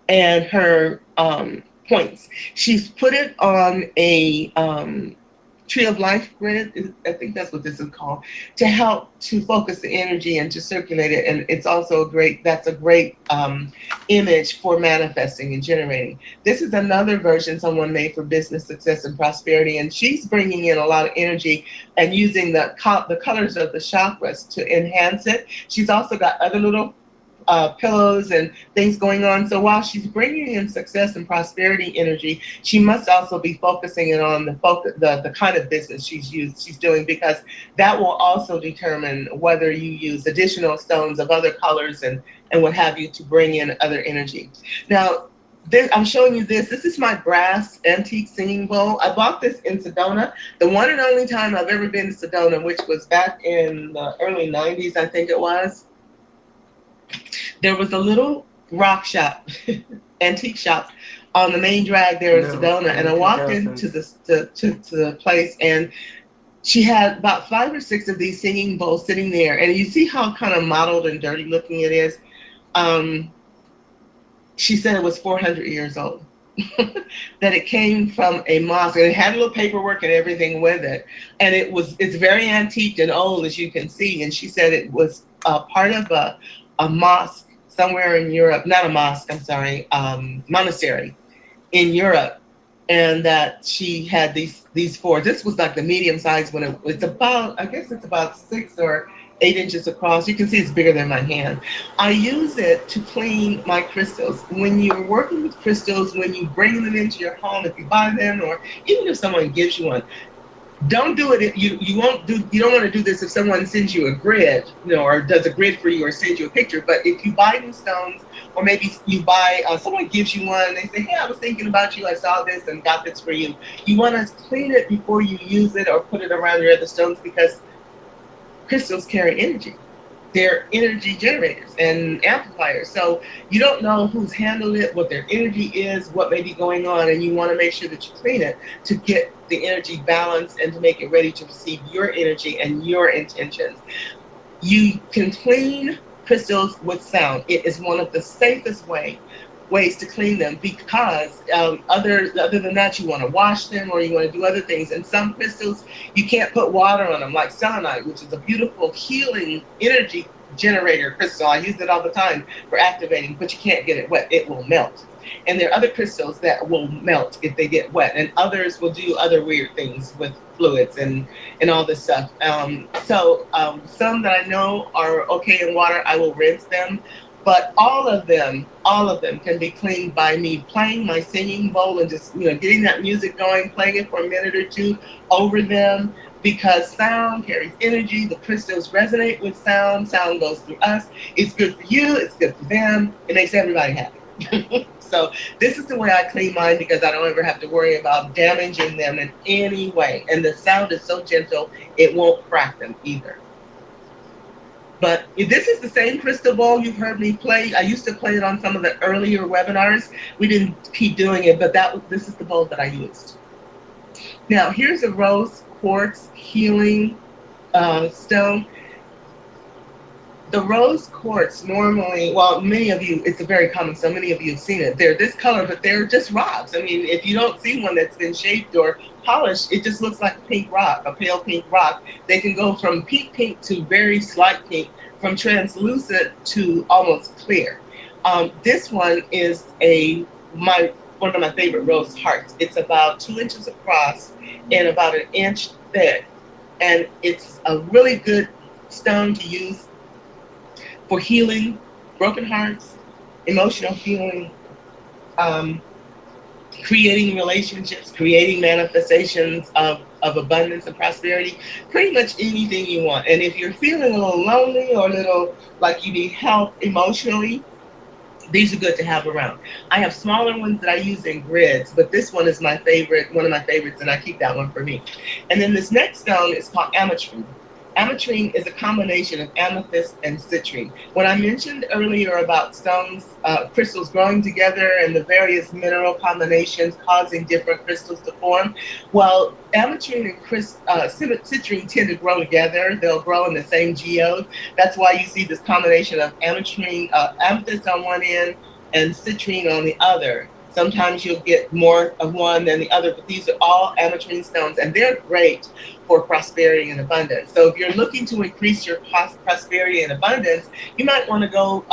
and her points. She's put it on a tree of life grid, I think that's what this is called, to help to focus the energy and to circulate it. And it's also that's a great image for manifesting and generating. This is another version someone made for business success and prosperity, and she's bringing in a lot of energy and using the colors of the chakras to enhance it. She's also got other little pillows and things going on. So while she's bringing in success and prosperity energy, she must also be focusing it on the kind of business she's doing, because that will also determine whether you use additional stones of other colors and what have you to bring in other energy. Now, I'm showing you this. This is my brass antique singing bowl. I bought this in Sedona. The one and only time I've ever been to Sedona, which was back in the early 90s, I think it was. There was a little rock shop, antique shop, on the main drag there in Sedona, and I walked into the place, and she had about 5 or 6 of these singing bowls sitting there, and you see how kind of mottled and dirty looking it is. She said it was 400 years old. That it came from a mosque, and it had a little paperwork and everything with it, and it's very antique and old, as you can see. And she said it was part of a mosque somewhere in Europe, not a mosque, I'm sorry, monastery in Europe, and that she had these 4. This was like the medium size one. It's about, I guess it's about 6 or 8 inches across. You can see it's bigger than my hand. I use it to clean my crystals. When you're working with crystals, when you bring them into your home, if you buy them, or even if someone gives you one, don't do it. You don't want to do this if someone sends you a grid, or does a grid for you or sends you a picture. But if you buy new stones, or maybe you buy, someone gives you one, and they say, hey, I was thinking about you, I saw this and got this for you. You want to clean it before you use it or put it around your other stones, because crystals carry energy. They're energy generators and amplifiers. So you don't know who's handled it, what their energy is, what may be going on, and you want to make sure that you clean it to get the energy balanced and to make it ready to receive your energy and your intentions. You can clean crystals with sound. It is one of the safest ways to clean them, because other than that, you want to wash them or you want to do other things. And some crystals, you can't put water on them, like selenite, which is a beautiful healing energy generator crystal. I use it all the time for activating, but you can't get it wet. It will melt. And there are other crystals that will melt if they get wet, and others will do other weird things with fluids and all this stuff. So some that I know are okay in water, I will rinse them. But all of them can be cleaned by me playing my singing bowl and just, getting that music going, playing it for a minute or two over them, because sound carries energy. The crystals resonate with sound. Sound goes through us. It's good for you. It's good for them. It makes everybody happy. So this is the way I clean mine, because I don't ever have to worry about damaging them in any way. And the sound is so gentle, it won't crack them either. But this is the same crystal ball you've heard me play. I used to play it on some of the earlier webinars. We didn't keep doing it, but this is the bowl that I used. Now, here's a rose quartz healing stone. The rose quartz normally, well, many of you, it's a very common, so many of you have seen it. They're this color, but they're just rocks. I mean, if you don't see one that's been shaped or polished, it just looks like a pink rock, a pale pink rock. They can go from pink to very slight pink, from translucent to almost clear. This one is one of my favorite rose hearts. It's about 2 inches across and about an inch thick, and it's a really good stone to use for healing broken hearts, emotional healing, um, creating relationships, creating manifestations of abundance and prosperity, pretty much anything you want. And if you're feeling a little lonely or a little like you need help emotionally, these are good to have around. I have smaller ones that I use in grids, but this one is my favorite, one of my favorites, and I keep that one for me. And then this next stone is called ametrine. Ametrine is a combination of amethyst and citrine. When I mentioned earlier about stones, crystals growing together and the various mineral combinations causing different crystals to form, well, ametrine and citrine tend to grow together. They'll grow in the same geode. That's why you see this combination of ametrine, amethyst on one end and citrine on the other. Sometimes you'll get more of one than the other, but these are all ametrine stones, and they're great for prosperity and abundance. So if you're looking to increase your prosperity and abundance, you might want to go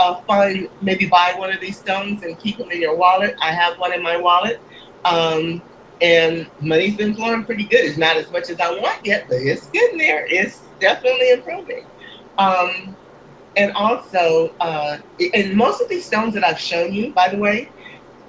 maybe buy one of these stones and keep them in your wallet. I have one in my wallet. And money's been flowing pretty good. It's not as much as I want yet, but it's getting there. It's definitely improving. And also, and most of these stones that I've shown you, by the way,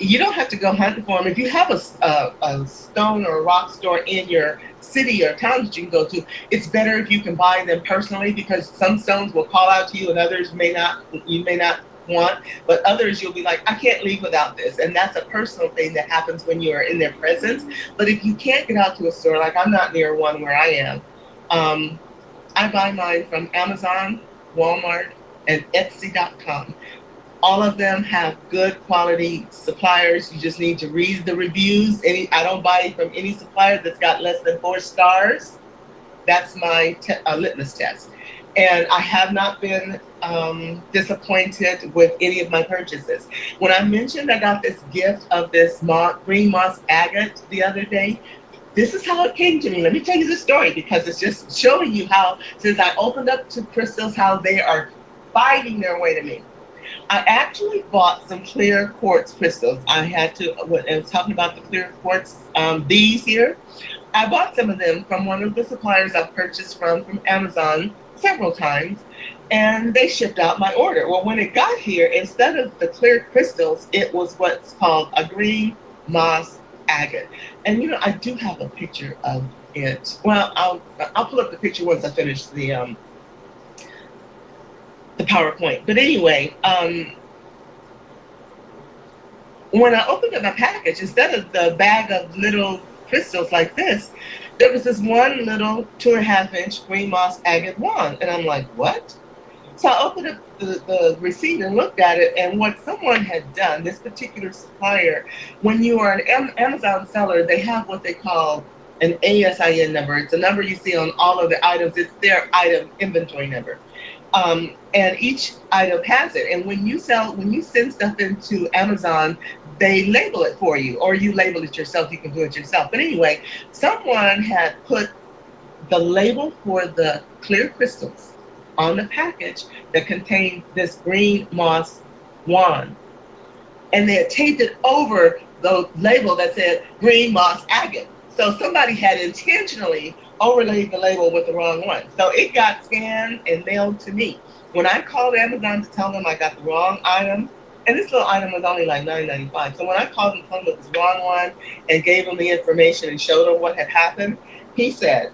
you don't have to go hunting for them. If you have a stone or a rock store in your city or town that you can go to, it's better if you can buy them personally, because some stones will call out to you and others you may not want, but others you'll be like, I can't leave without this. And that's a personal thing that happens when you are in their presence. But if you can't get out to a store, like I'm not near one where I am, I buy mine from Amazon, Walmart, and Etsy.com. All of them have good quality suppliers. You just need to read the reviews. I don't buy from any supplier that's got less than 4 stars. That's my litmus test. And I have not been disappointed with any of my purchases. When I mentioned I got this gift of this green moss agate the other day, this is how it came to me. Let me tell you the story, because it's just showing you how, since I opened up to crystals, how they are fighting their way to me. I actually bought some clear quartz crystals. I was talking about the clear quartz, these here. I bought some of them from one of the suppliers I've purchased from Amazon several times, and they shipped out my order. Well, when it got here, instead of the clear crystals, it was what's called a green moss agate. And I do have a picture of it. Well, I'll pull up the picture once I finish the PowerPoint. But anyway, when I opened up my package, instead of the bag of little crystals like this, there was this one little 2.5-inch green moss agate wand. And I'm like, what? So I opened up the receipt and looked at it, and what someone had done, this particular supplier, when you are an Amazon seller, they have what they call an ASIN number. It's a number you see on all of the items. It's their item inventory number. And each item has it. And when you send stuff into Amazon, they label it for you, or you label it yourself. You can do it yourself. But anyway, someone had put the label for the clear crystals on the package that contained this green moss wand. And they had taped it over the label that said green moss agate. So somebody had intentionally overlaid the label with the wrong one. So it got scanned and mailed to me. When I called Amazon to tell them I got the wrong item, and this little item was only like $9.95. So when I called and told him it was the wrong one and gave him the information and showed him what had happened, he said,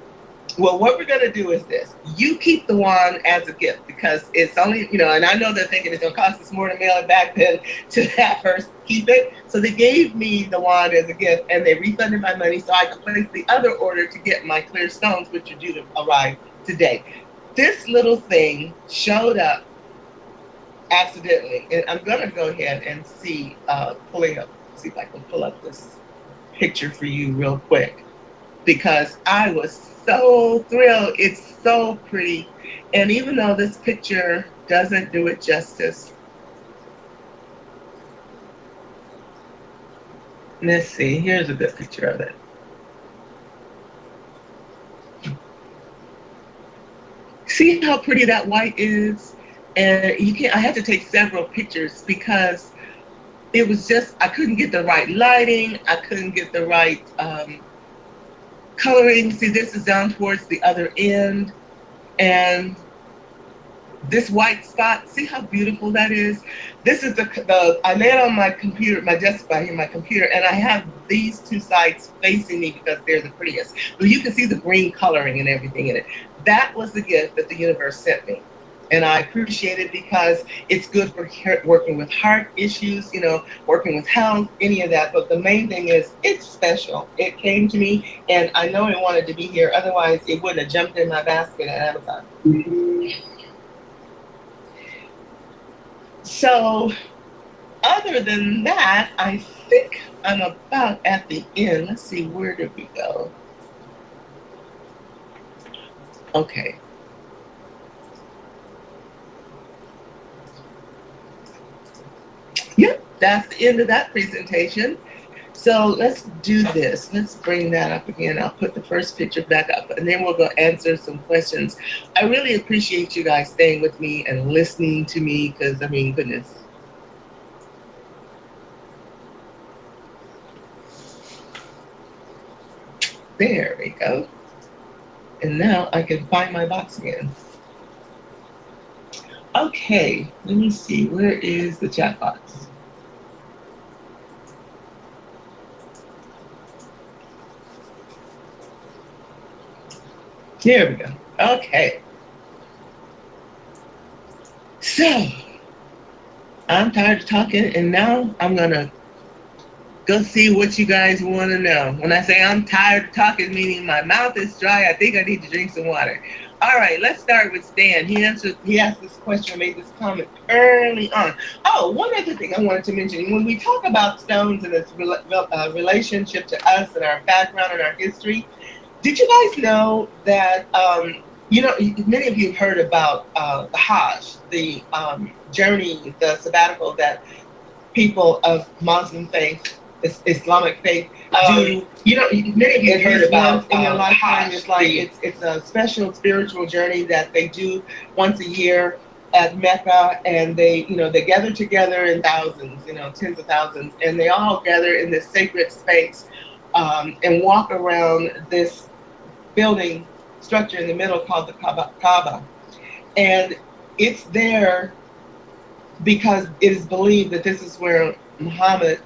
well, what we're going to do is this. You keep the wand as a gift, because it's only, and I know they're thinking it's going to cost us more to mail it back than to have her keep it. So they gave me the wand as a gift, and they refunded my money so I could place the other order to get my clear stones, which are due to arrive today. This little thing showed up accidentally, and I'm going to go ahead and see if I can pull up this picture for you real quick. because I was so thrilled. It's so pretty. And even though this picture doesn't do it justice, let's see, here's a good picture of it. See how pretty that white is? And you can't, I had to take several pictures because it was just, I couldn't get the right lighting. I couldn't get the right coloring. See, this is down towards the other end. And this white spot, see how beautiful that is? This is I lay it on my computer, my desk by here, my computer, and I have these two sides facing me because they're the prettiest. But you can see the green coloring and everything in it. That was the gift that the universe sent me. And I appreciate it because it's good for working with heart issues, working with health, any of that. But the main thing is it's special. It came to me, and I know it wanted to be here. Otherwise, it wouldn't have jumped in my basket at Amazon. So other than that, I think I'm about at the end. Let's see, where did we go? Okay. Yep, that's the end of that presentation. So let's do this. Let's bring that up again. I'll put the first picture back up and then we'll go answer some questions. I really appreciate you guys staying with me and listening to me because, I mean, goodness. There we go. And now I can find my box again. Okay, let me see. Where is the chat box? Here we go. Okay. So, I'm tired of talking, and now I'm going to go see what you guys want to know. When I say I'm tired of talking, meaning my mouth is dry, I think I need to drink some water. All right, let's start with Stan. He asked this question, made this comment early on. Oh, one other thing I wanted to mention. When we talk about stones and its relationship to us and our background and our history, did you guys know that, many of you have heard about the Hajj, the journey, the sabbatical that people of Muslim faith, Islamic faith, do. Many of you have heard about in your lifetime. It's like it's a special spiritual journey that they do once a year at Mecca, and they gather together in thousands, tens of thousands, and they all gather in this sacred space and walk around this building structure in the middle called the Kaaba. And it's there because it is believed that this is where Muhammad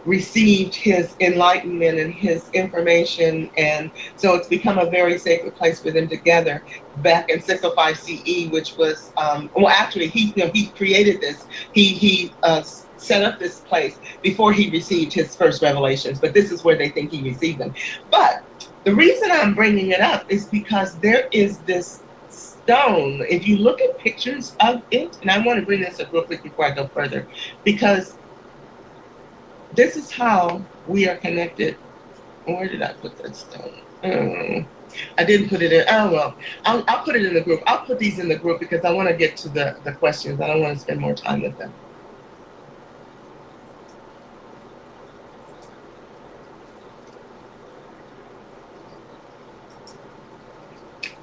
received his enlightenment and his information, and so it's become a very sacred place for them to gather. Back in 605 CE, which was actually he created this. He set up this place before he received his first revelations, but this is where they think he received them. But the reason I'm bringing it up is because there is this stone. If you look at pictures of it, and I want to bring this up real quick before I go further, because this is how we are connected. Where did I put that stone? I didn't put it in. Oh, well, I'll put it in the group. I'll put these in the group because I want to get to the questions. I don't want to spend more time with them.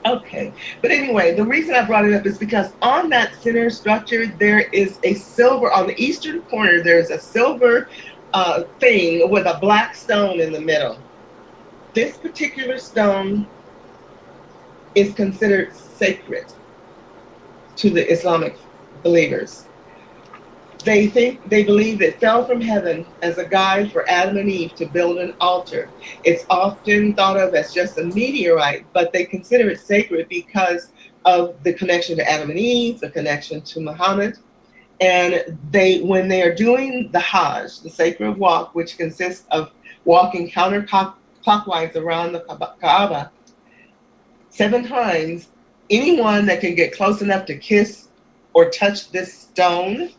Okay, but anyway, the reason I brought it up is because on that center structure, there is a silver, on the eastern corner, there's a silver thing with a black stone in the middle. This particular stone is considered sacred to the Islamic believers. They believe it fell from heaven as a guide for Adam and Eve to build an altar. It's often thought of as just a meteorite, but they consider it sacred because of the connection to Adam and Eve, the connection to Muhammad. And when they are doing the Hajj, the sacred walk, which consists of walking counterclockwise around the Kaaba 7 times, anyone that can get close enough to kiss or touch this stone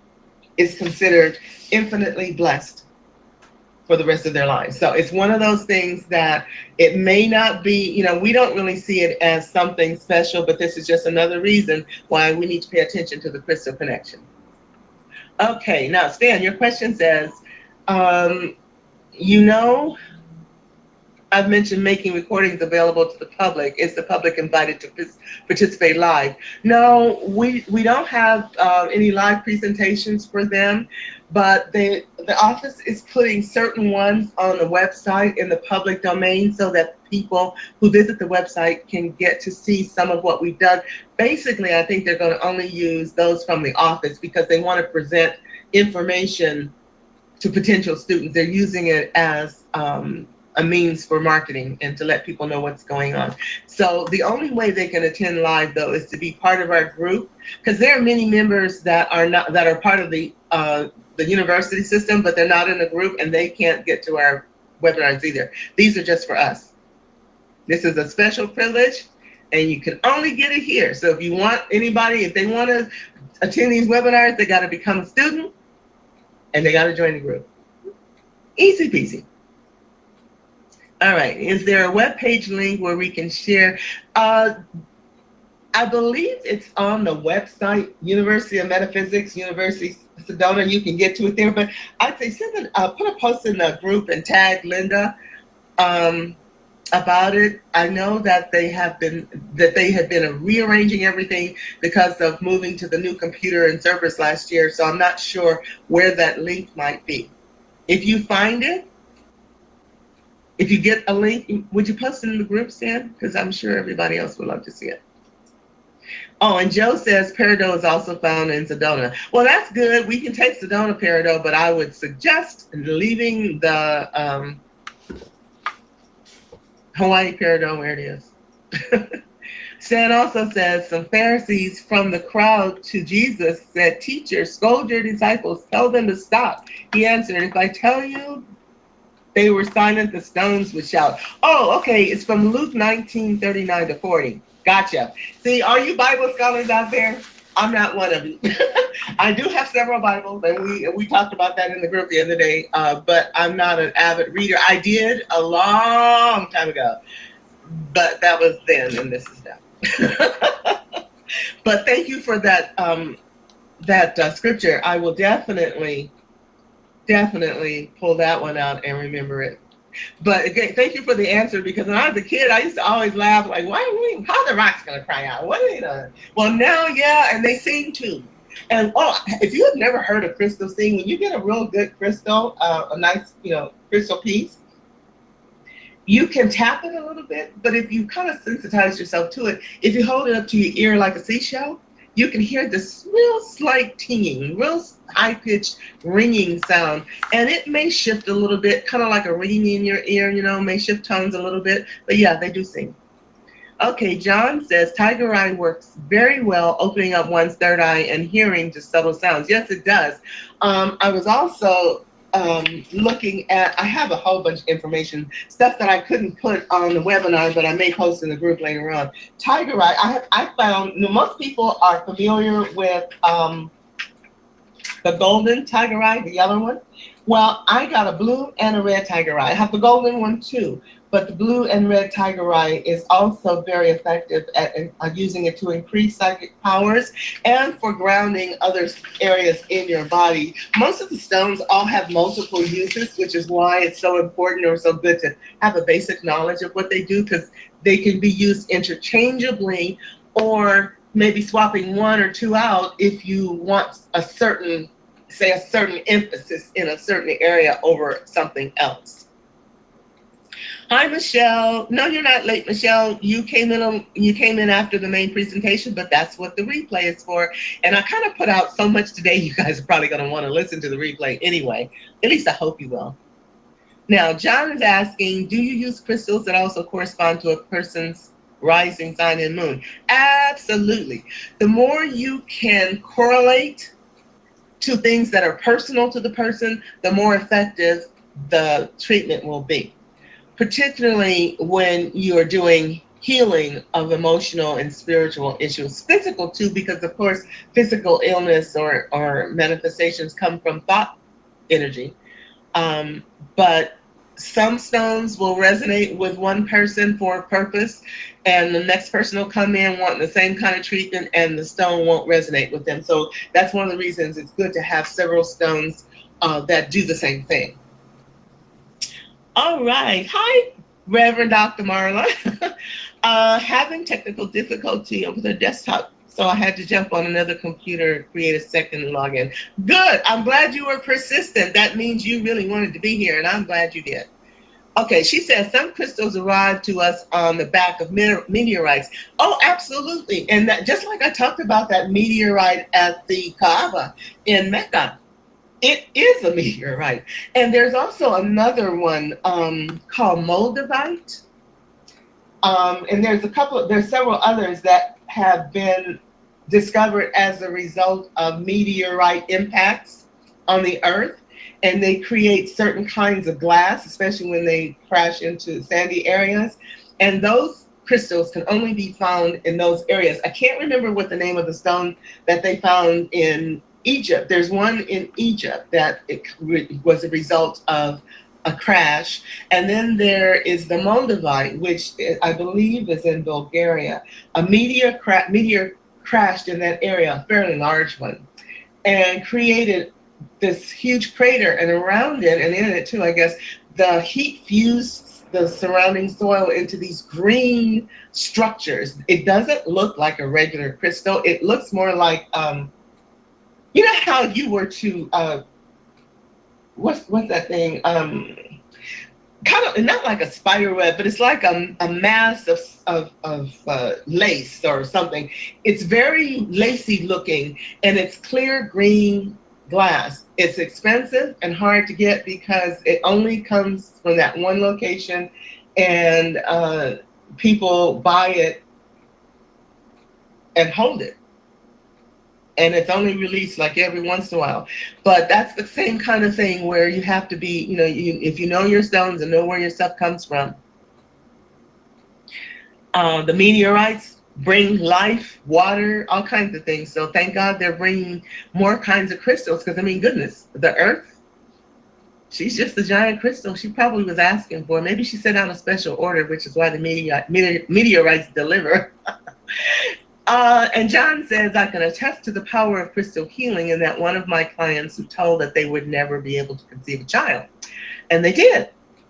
is considered infinitely blessed. for the rest of their lives. So it's one of those things that it may not be, we don't really see it as something special, but this is just another reason why we need to pay attention to the crystal connection. Okay, now Stan, your question says, um, you know, I've mentioned making recordings available to the public. Is the public invited to participate live? No, we don't have any live presentations for them, but the office is putting certain ones on the website in the public domain so that people who visit the website can get to see some of what we've done. Basically, I think they're going to only use those from the office because they want to present information to potential students. They're using it as a means for marketing and to let people know what's going on. So the only way they can attend live, though, is to be part of our group, because there are many members that are part of the university system, but they're not in the group and they can't get to our webinars either. These are just for us. This is a special privilege, and you can only get it here. So if you want anybody, if they want to attend these webinars, they got to become a student and they got to join the group. Easy peasy. All right, is there a web page link where we can share? I believe it's on the website, University of Metaphysics, University of Sedona. You can get to it there, but I'd say put a post in the group and tag Linda about it. I know that they have been rearranging everything because of moving to the new computer and servers last year, so I'm not sure where that link might be. If you find it, if you get a link, would you post it in the group, Stan? Because I'm sure everybody else would love to see it. Oh, and Joe says peridot is also found in Sedona. Well, that's good. We can take Sedona peridot, but I would suggest leaving the Hawaii peridot where it is. Stan also says some Pharisees from the crowd to Jesus said, "Teacher, scold your disciples, tell them to stop." He answered, "If I tell you they were silent, the stones would shout." Oh, okay. It's from Luke 19:39-40. Gotcha. See, all you Bible scholars out there, I'm not one of you. I do have several Bibles, and we talked about that in the group the other day, but I'm not an avid reader. I did a long time ago, but that was then, and this is now. But thank you for that scripture. I will definitely pull that one out and remember it. But again, thank you for the answer, because when I was a kid, I used to always laugh like, how are the rocks going to cry out? What are they doing? Well, now, yeah, and they sing too. And if you have never heard a crystal sing, when you get a real good crystal, a nice, crystal piece, you can tap it a little bit, but if you kind of sensitize yourself to it, if you hold it up to your ear like a seashell, you can hear this real slight tinging, real high-pitched ringing sound, and it may shift a little bit, kind of like a ringing in your ear, may shift tones a little bit, but yeah, they do sing. Okay, John says, tiger eye works very well opening up one's third eye and hearing just subtle sounds. Yes, it does. I was also looking at, I have a whole bunch of information, stuff that I couldn't put on the webinar, but I may post in the group later on. Tiger eye, I found, most people are familiar with the golden tiger eye, the yellow one. Well, I got a blue and a red tiger eye. I have the golden one too, but the blue and red tiger eye is also very effective at using it to increase psychic powers and for grounding other areas in your body. Most of the stones all have multiple uses, which is why it's so important or so good to have a basic knowledge of what they do, because they can be used interchangeably, or maybe swapping one or two out if you want a certain emphasis in a certain area over something else. Hi, Michelle. No, you're not late, Michelle. You came in after the main presentation, but that's what the replay is for. And I kind of put out so much today, you guys are probably going to want to listen to the replay anyway. At least I hope you will. Now, John is asking, do you use crystals that also correspond to a person's rising sign and moon? Absolutely. The more you can correlate to things that are personal to the person, the more effective the treatment will be, particularly when you are doing healing of emotional and spiritual issues. Physical too, because of course physical illness or manifestations come from thought energy. But some stones will resonate with one person for a purpose, and the next person will come in wanting the same kind of treatment, and the stone won't resonate with them. So that's one of the reasons it's good to have several stones that do the same thing. All right. Hi, Reverend Dr. Marla. Having technical difficulty with the desktop, so I had to jump on another computer, create a second login. Good. I'm glad you were persistent. That means you really wanted to be here, and I'm glad you did. Okay, she says some crystals arrive to us on the back of meteorites. Oh, absolutely. And that, just like I talked about that meteorite at the Kaaba in Mecca, it is a meteorite. And there's also another one called Moldavite. And there's several others that have been discovered as a result of meteorite impacts on the earth. And they create certain kinds of glass, especially when they crash into sandy areas. And those crystals can only be found in those areas. I can't remember what the name of the stone that they found in Egypt. There's one in Egypt that it was a result of a crash. And then there is the Moldavite, which I believe is in Bulgaria. A meteor crashed in that area, a fairly large one, and created this huge crater, and around it, and in it too, I guess, the heat fused the surrounding soil into these green structures. It doesn't look like a regular crystal. It looks more like, you know how you were to, what's that thing? Kind of not like a spider web, but it's like a mass of lace or something. It's very lacy looking, and it's clear green glass. It's expensive and hard to get because it only comes from that one location, and people buy it and hold it. And it's only released like every once in a while. But that's the same kind of thing where you have to be, if you know your stones and know where your stuff comes from. The meteorites bring life, water, all kinds of things. So thank God they're bringing more kinds of crystals, because, I mean, goodness, the earth, she's just a giant crystal. She probably was asking for it. Maybe she sent out a special order, which is why the meteorites deliver. And John says, I can attest to the power of crystal healing, in that one of my clients who told that they would never be able to conceive a child. And they did.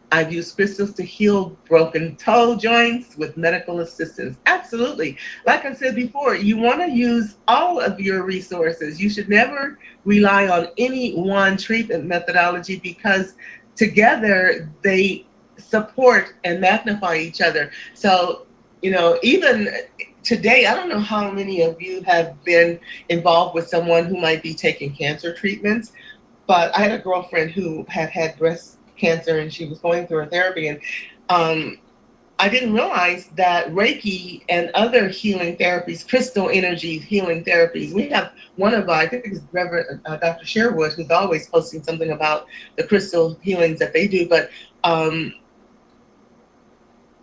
I've used crystals to heal broken toe joints with medical assistance. Absolutely. Like I said before, you want to use all of your resources. You should never rely on any one treatment methodology, because together they support and magnify each other. So, even today, I don't know how many of you have been involved with someone who might be taking cancer treatments, but I had a girlfriend who had breast cancer, and she was going through her therapy, and I didn't realize that Reiki and other healing therapies, crystal energy healing therapies, we have one of I think it's Reverend Dr. Sherwood, who's always posting something about the crystal healings that they do, but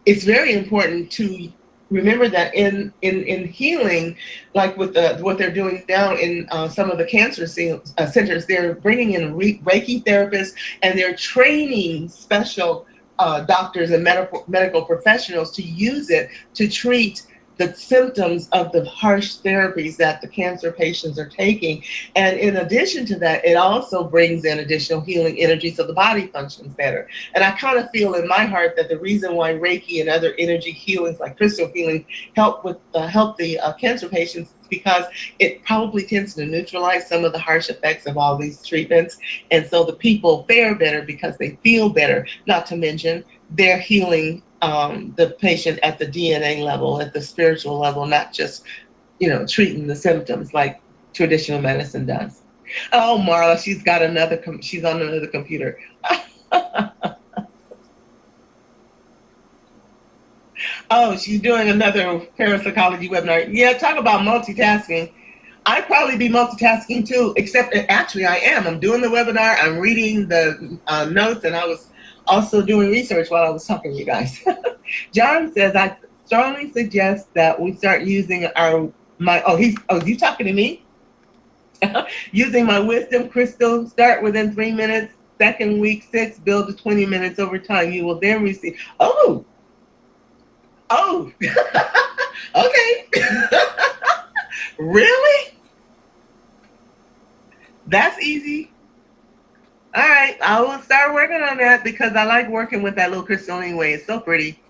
it's very important to remember that in healing, like with what they're doing now in some of the cancer centers, they're bringing in Reiki therapists, and they're training special doctors and medical professionals to use it to treat the symptoms of the harsh therapies that the cancer patients are taking. And in addition to that, it also brings in additional healing energy so the body functions better. And I kind of feel in my heart that the reason why Reiki and other energy healings like crystal healing help the cancer patients is because it probably tends to neutralize some of the harsh effects of all these treatments. And so the people fare better because they feel better, not to mention they're healing the patient at the DNA level, at the spiritual level, not just, treating the symptoms like traditional medicine does. Oh, Marla, she's on another computer. Oh, she's doing another parapsychology webinar. Yeah, talk about multitasking. I'd probably be multitasking too, except actually I am. I'm doing the webinar, I'm reading the notes, and I was also doing research while I was talking to you guys. John says, I strongly suggest that we start using you talking to me? Using my wisdom crystal, start within 3 minutes, Second week 6, build to 20 minutes over time. You will then receive. Oh, oh, okay. Really? That's easy. All right, I will start working on that because I like working with that little crystal anyway. It's so pretty.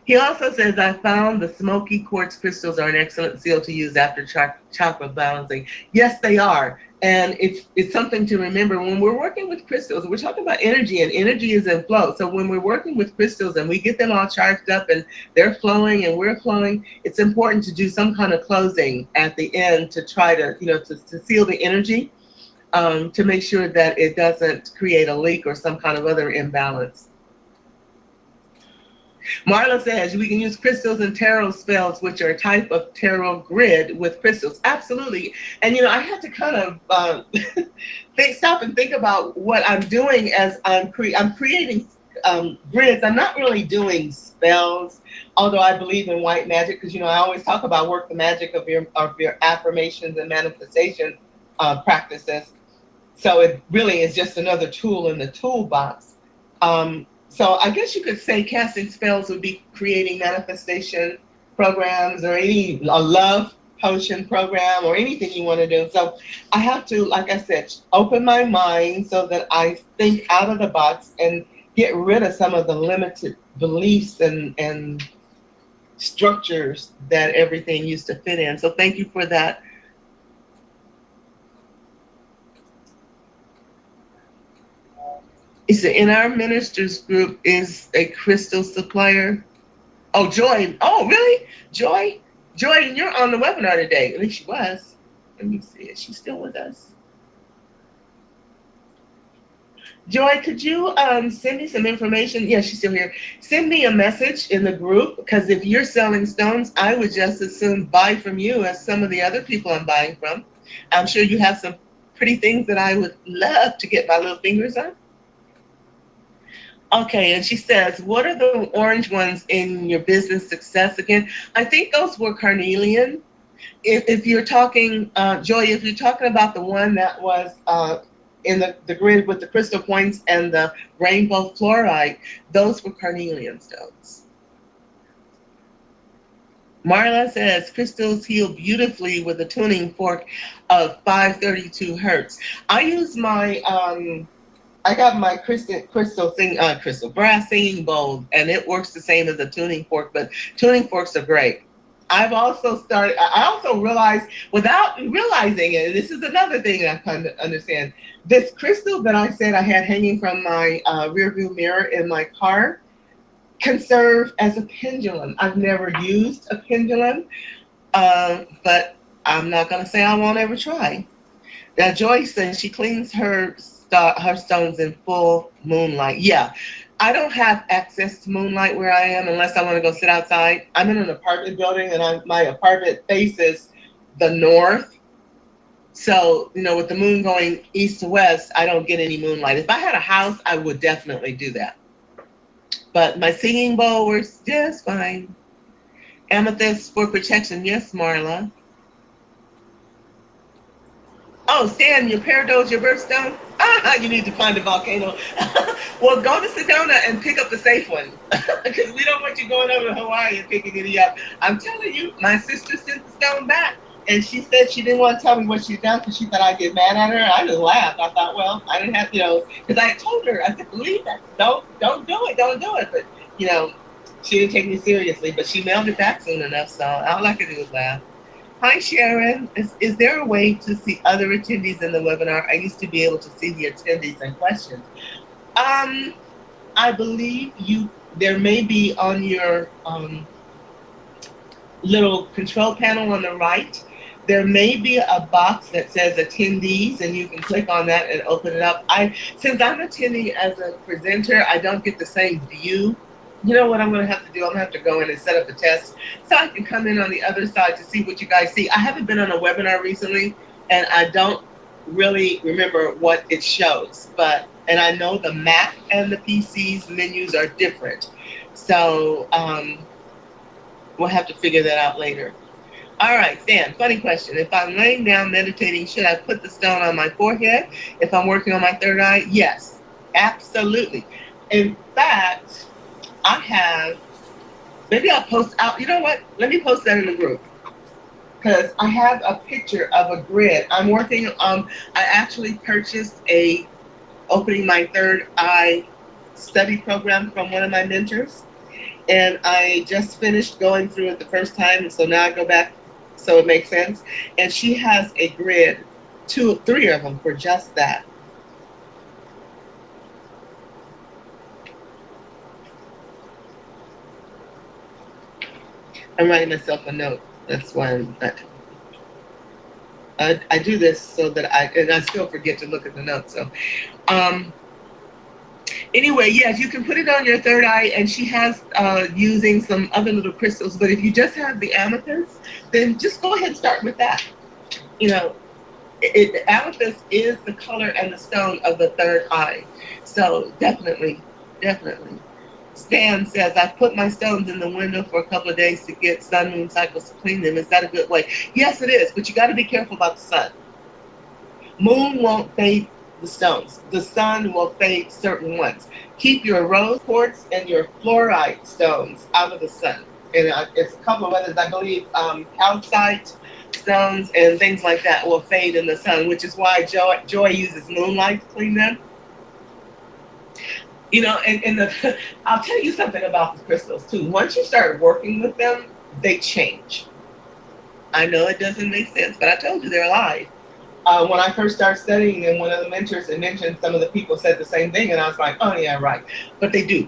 He also says, I found the smoky quartz crystals are an excellent seal to use after chakra balancing. Yes, they are. And it's something to remember when we're working with crystals. We're talking about energy, and energy is in flow. So when we're working with crystals and we get them all charged up and they're flowing and we're flowing, it's important to do some kind of closing at the end to try to, to seal the energy, to make sure that it doesn't create a leak or some kind of other imbalance. Marla says we can use crystals and tarot spells, which are a type of tarot grid with crystals. Absolutely. And I had to kind of stop and think about what I'm doing as I'm creating grids. I'm not really doing spells, although I believe in white magic because I always talk about work the magic of your affirmations and manifestation practices. So it really is just another tool in the toolbox. So I guess you could say casting spells would be creating manifestation programs or a love potion program or anything you want to do. So I have to, like I said, open my mind so that I think out of the box and get rid of some of the limited beliefs and structures that everything used to fit in. So thank you for that. It's in our ministers group is a crystal supplier. Oh, Joy. Oh, really? Joy? Joy, you're on the webinar today. At least she was. Let me see. Is she still with us? Joy, could you send me some information? Yeah, she's still here. Send me a message in the group because if you're selling stones, I would just as soon buy from you as some of the other people I'm buying from. I'm sure you have some pretty things that I would love to get my little fingers on. Okay, and she says, what are the orange ones in your business success again? I think those were carnelian. If you're talking, Joy, if you're talking about the one that was in the grid with the crystal points and the rainbow fluorite, those were carnelian stones. Marla says, crystals heal beautifully with a tuning fork of 532 hertz. I use my I got my crystal brass singing bowl, and it works the same as a tuning fork. But tuning forks are great. I also realized without realizing it. This is another thing I kind of understand. This crystal that I said I had hanging from my rear view mirror in my car can serve as a pendulum. I've never used a pendulum, but I'm not going to say I won't ever try. Now, Joyce says she cleans her stones in full moonlight. Yeah, I don't have access to moonlight where I am unless I want to go sit outside. I'm in an apartment building, and my apartment faces the north. So, with the moon going east to west, I don't get any moonlight. If I had a house, I would definitely do that. But my singing bowl works just fine. Amethyst for protection. Yes, Marla. Oh, Stan, your peridot, your birthstone? You need to find a volcano. Well, go to Sedona and pick up the safe one. Because we don't want you going over to Hawaii and picking it up. I'm telling you, my sister sent the stone back. And she said she didn't want to tell me what she'd done because she thought I'd get mad at her. I just laughed. I thought, well, I didn't have, because I told her, I said, believe that. Don't do it. Don't do it. But, she didn't take me seriously. But she mailed it back soon enough. So all I could do was laugh. Hi, Sharon. Is there a way to see other attendees in the webinar? I used to be able to see the attendees and questions. I believe there may be on your little control panel on the right, there may be a box that says attendees, and you can click on that and open it up. Since I'm attending as a presenter, I don't get the same view. You know what I'm going to have to do? I'm going to have to go in and set up a test so I can come in on the other side to see what you guys see. I haven't been on a webinar recently, and I don't really remember what it shows. And I know the Mac and the PC's menus are different. So we'll have to figure that out later. All right, Stan, funny question. If I'm laying down meditating, should I put the stone on my forehead? If I'm working on my third eye? Yes, absolutely. In fact, I have, maybe I'll post out, you know what? Let me post that in the group because I have a picture of a grid. I'm working, I actually purchased a opening my third eye study program from one of my mentors. And I just finished going through it the first time, and so now I go back so it makes sense. And she has a grid, two, three of them for just that. I'm writing myself a note. That's why I do this so that and I still forget to look at the notes. So, um, anyway, yes, you can put it on your third eye, and she has using some other little crystals. But if you just have the amethyst, then just go ahead and start with that. You know, amethyst is the color and the stone of the third eye. So definitely, definitely. Stan says, I put my stones in the window for a couple of days to get sun moon cycles to clean them. Is that a good way? Yes, it is, but you got to be careful about the sun. Moon won't fade the stones. The sun will fade certain ones. Keep your rose quartz and your fluorite stones out of the sun. And it's a couple of others, I believe, calcite stones and things like that will fade in the sun, which is why Joy uses moonlight to clean them. You know, and I'll tell you something about the crystals too. Once you start working with them, they change. I know it doesn't make sense, but I told you they're alive. When I first started studying, and one of the mentors had mentioned some of the people said the same thing, and I was like, oh yeah, right. But they do.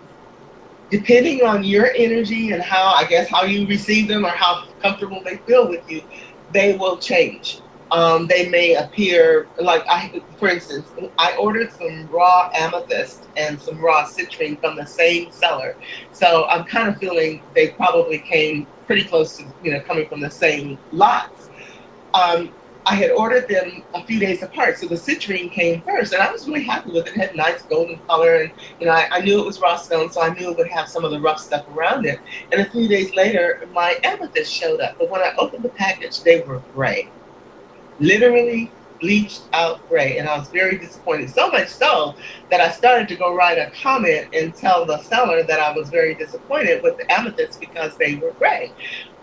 Depending on your energy and how, I guess, how you receive them or how comfortable they feel with you, they will change. They may appear like for instance, I ordered some raw amethyst and some raw citrine from the same seller, so I'm kind of feeling they probably came pretty close to coming from the same lots. um, I had ordered them a few days apart, so the citrine came first, and I was really happy with it. It had nice golden color, and I knew it was raw stone, so I knew it would have some of the rough stuff around it. And a few days later, my amethyst showed up, but when I opened the package, they were gray, literally bleached out gray, and I was very disappointed. So much so that I started to go write a comment and tell the seller that I was very disappointed with the amethyst because they were gray.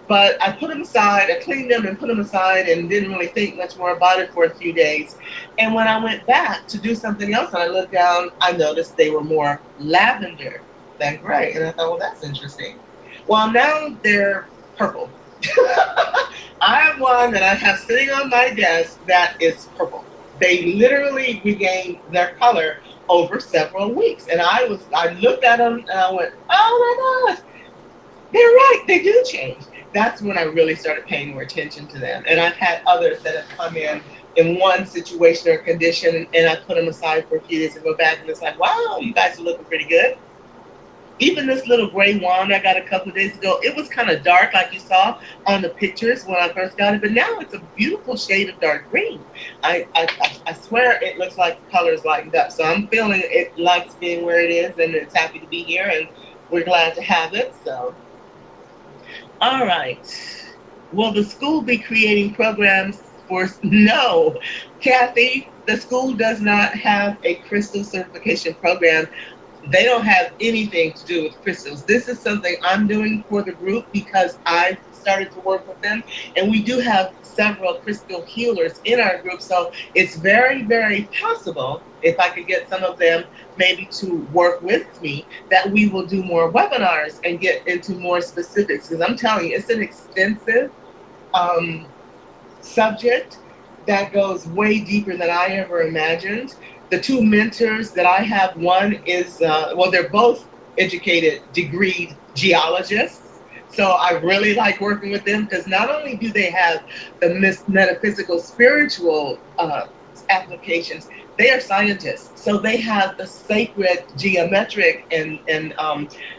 But I put them aside, I cleaned them and put them aside and didn't really think much more about it for a few days. And when I went back to do something else and I looked down, I noticed they were more lavender than gray. And I thought, well, that's interesting. Well, now they're purple. I have one that I have sitting on my desk that is purple. They literally regained their color over several weeks. And I looked at them and I went, oh my gosh, they're right, they do change. That's when I really started paying more attention to them. And I've had others that have come in one situation or condition, and I put them aside for a few days and go back, and it's like, wow, you guys are looking pretty good. Even this little gray wand I got a couple of days ago, it was kind of dark, like you saw on the pictures when I first got it, but now it's a beautiful shade of dark green. I swear it looks like the color's lightened up. So I'm feeling it likes being where it is, and it's happy to be here, and we're glad to have it. So all right. Will the school be creating programs for? No, Kathy, the school does not have a crystal certification program. They don't have anything to do with crystals. This is something I'm doing for the group because I started to work with them, and we do have several crystal healers in our group. So it's very, very possible if I could get some of them maybe to work with me that we will do more webinars and get into more specifics. Because I'm telling you, it's an extensive um, subject that goes way deeper than I ever imagined. The two mentors that I have, one is, well, they're both educated, degreed geologists. So I really like working with them because not only do they have the metaphysical, spiritual applications, they are scientists. So they have the sacred geometric and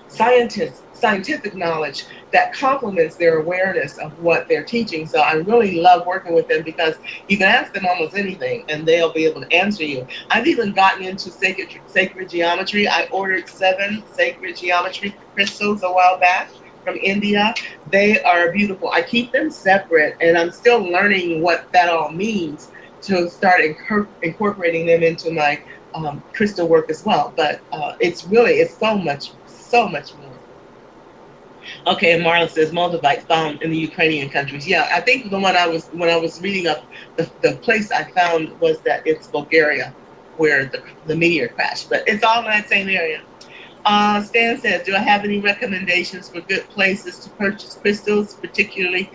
scientific knowledge that complements their awareness of what they're teaching. So I really love working with them because you can ask them almost anything and they'll be able to answer you. I've even gotten into sacred geometry. I ordered 7 sacred geometry crystals a while back from India. They are beautiful. I keep them separate, and I'm still learning what that all means to start incorporating them into my crystal work as well. But it's so much more. Okay, and Marla says Moldavite found in the Ukrainian countries. Yeah, I think the one when I was reading up, the place I found was that it's Bulgaria, where the meteor crashed. But it's all in that same area. Stan says, do I have any recommendations for good places to purchase crystals, particularly?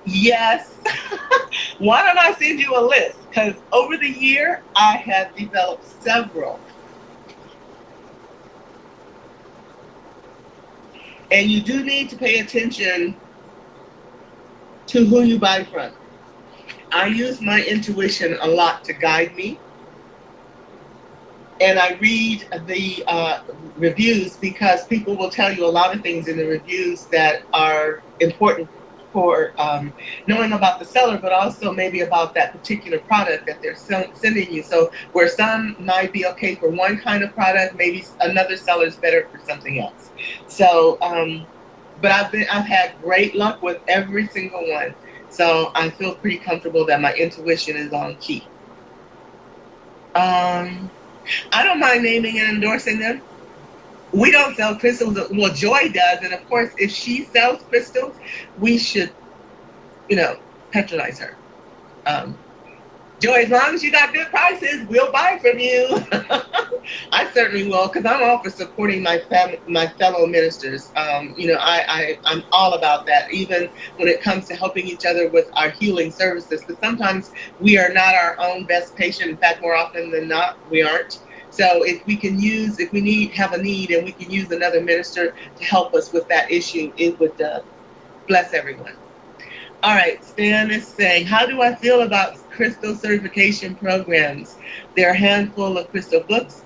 Yes. Why don't I send you a list? Because over the year, I have developed several. And you do need to pay attention to who you buy from. I use my intuition a lot to guide me, and I read the reviews because people will tell you a lot of things in the reviews that are important for knowing about the seller, but also maybe about that particular product that they're sending you. So where some might be okay for one kind of product, maybe another seller is better for something else. So, but I've had great luck with every single one. So I feel pretty comfortable that my intuition is on key. I don't mind naming and endorsing them. We don't sell crystals. Well, Joy does, and of course, if she sells crystals, we should, patronize her. Um, Joy, as long as you got good prices, we'll buy from you. I certainly will, because I'm all for supporting my fellow ministers. I'm all about that, even when it comes to helping each other with our healing services, because sometimes we are not our own best patient. In fact, more often than not, we aren't. So if we have a need, and we can use another minister to help us with that issue, it would bless everyone. All right, Stan is saying, how do I feel about crystal certification programs? There are a handful of crystal books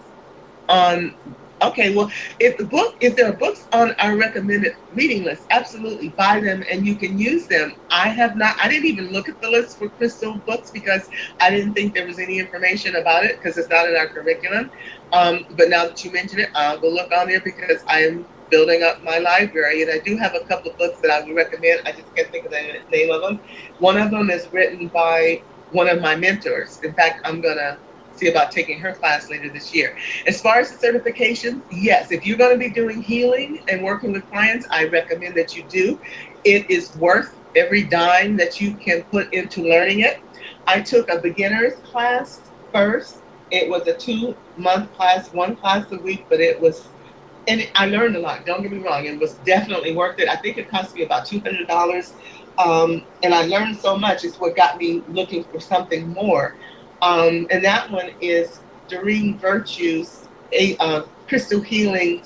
on. Okay, well, if there are books on our recommended reading list, absolutely buy them and you can use them. I didn't even look at the list for crystal books because I didn't think there was any information about it because it's not in our curriculum. But now that you mention it, I'll go look on there because I am building up my library, and I do have a couple of books that I would recommend. I just can't think of the name of them. One of them is written by one of my mentors. In fact, I'm gonna see about taking her class later this year. As far as the certification, yes, if you're going to be doing healing and working with clients, I recommend that you do. It is worth every dime that you can put into learning it. I took a beginner's class first. It was a 2-month class, one class a week, but I learned a lot. Don't get me wrong. It was definitely worth it. I think it cost me about $200. And I learned so much. It's what got me looking for something more. And that one is Doreen Virtue's Crystal Healing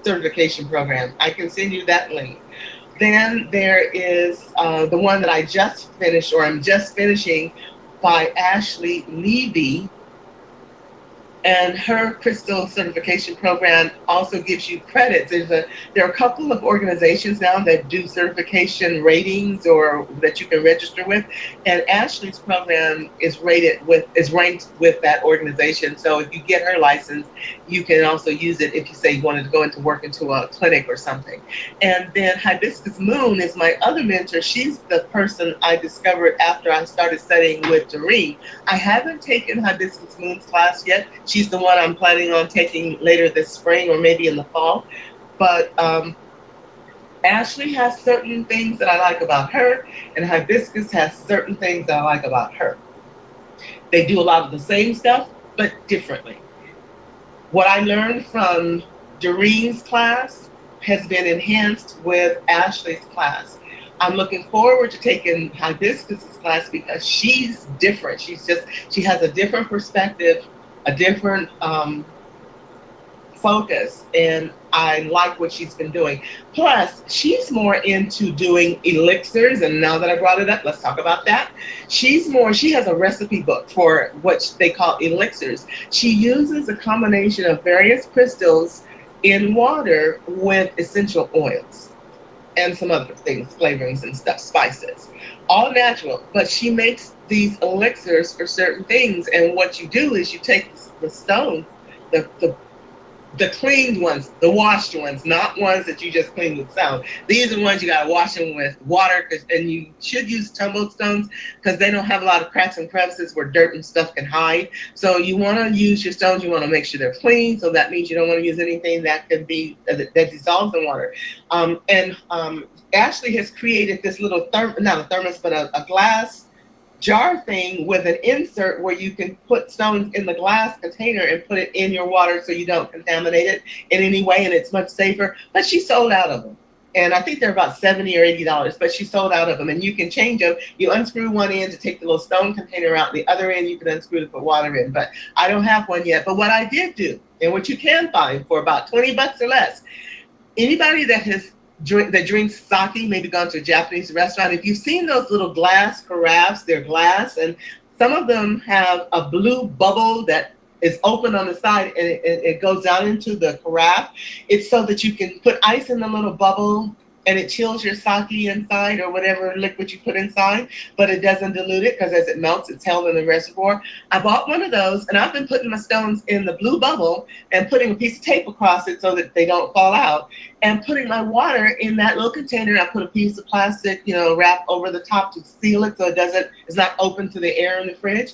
Certification Program. I can send you that link. Then there is the one that I just finished, or I'm just finishing, by Ashley Levy. And her crystal certification program also gives you credits. There are a couple of organizations now that do certification ratings or that you can register with. And Ashley's program is ranked with that organization. So if you get her license, you can also use it if you say you wanted to go into work into a clinic or something. And then Hibiscus Moon is my other mentor. She's the person I discovered after I started studying with Doreen. I haven't taken Hibiscus Moon's class yet. She's the one I'm planning on taking later this spring or maybe in the fall. But Ashley has certain things that I like about her, and Hibiscus has certain things that I like about her. They do a lot of the same stuff, but differently. What I learned from Doreen's class has been enhanced with Ashley's class. I'm looking forward to taking Hibiscus's class because she's different. She has a different perspective, a different focus, and I like what she's been doing. Plus, she's more into doing elixirs, and now that I brought it up, let's talk about that. She has a recipe book for what they call elixirs. She uses a combination of various crystals in water with essential oils and some other things, flavorings and stuff, spices, all natural. But she makes these elixirs for certain things, and what you do is you take the stone, the the cleaned ones, the washed ones, not ones that you just clean with soap. These are ones you gotta wash them with water, and you should use tumbled stones because they don't have a lot of cracks and crevices where dirt and stuff can hide. So you want to use your stones. You want to make sure they're clean. So that means you don't want to use anything that can be that dissolves in water. And Ashley has created this little not a thermos, but a glass jar thing with an insert where you can put stones in the glass container and put it in your water so you don't contaminate it in any way, and it's much safer. But she sold out of them. And I think they're about $70 or $80, but she sold out of them. And you can change them. You unscrew one end to take the little stone container out. The other end you can unscrew to put water in. But I don't have one yet. But what I did do, and what you can find for about 20 bucks or less, anybody that drinks sake, maybe gone to a Japanese restaurant, if you've seen those little glass carafes, they're glass, and some of them have a blue bubble that is open on the side, and it goes down into the carafe. It's so that you can put ice in the little bubble and it chills your sake inside or whatever liquid you put inside, but it doesn't dilute it because as it melts, it's held in the reservoir. I bought one of those, and I've been putting my stones in the blue bubble and putting a piece of tape across it so that they don't fall out, and putting my water in that little container. I put a piece of plastic, wrap over the top to seal it so it's not open to the air in the fridge.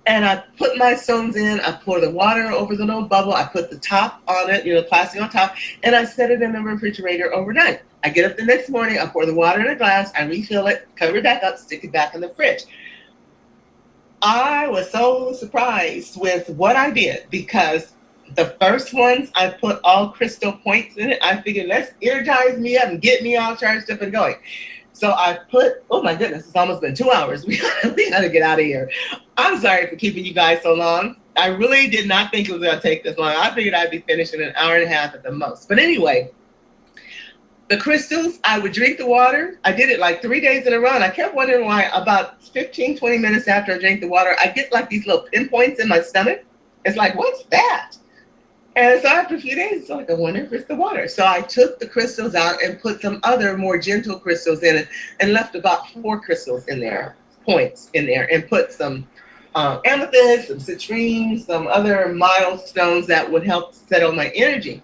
And I put my stones in, I pour the water over the little bubble, I put the top on it, plastic on top, and I set it in the refrigerator overnight. I get up the next morning, I pour the water in a glass, I refill it, cover it back up, stick it back in the fridge. I was so surprised with what I did because the first ones, I put all crystal points in it. I figured, let's energize me up and get me all charged up and going. So I put, oh my goodness, it's almost been 2 hours. We gotta get out of here. I'm sorry for keeping you guys so long. I really did not think it was gonna take this long. I figured I'd be finished in an hour and a half at the most. But anyway, the crystals, I would drink the water. I did it like 3 days in a row, and I kept wondering why about 15, 20 minutes after I drank the water, I get like these little pinpoints in my stomach. It's like, what's that? And so after a few days, it's like, I wonder if it's the water. So I took the crystals out and put some other more gentle crystals in it and left about 4 crystals in there, points in there, and put some amethyst, some citrine, some other milestones that would help settle my energy.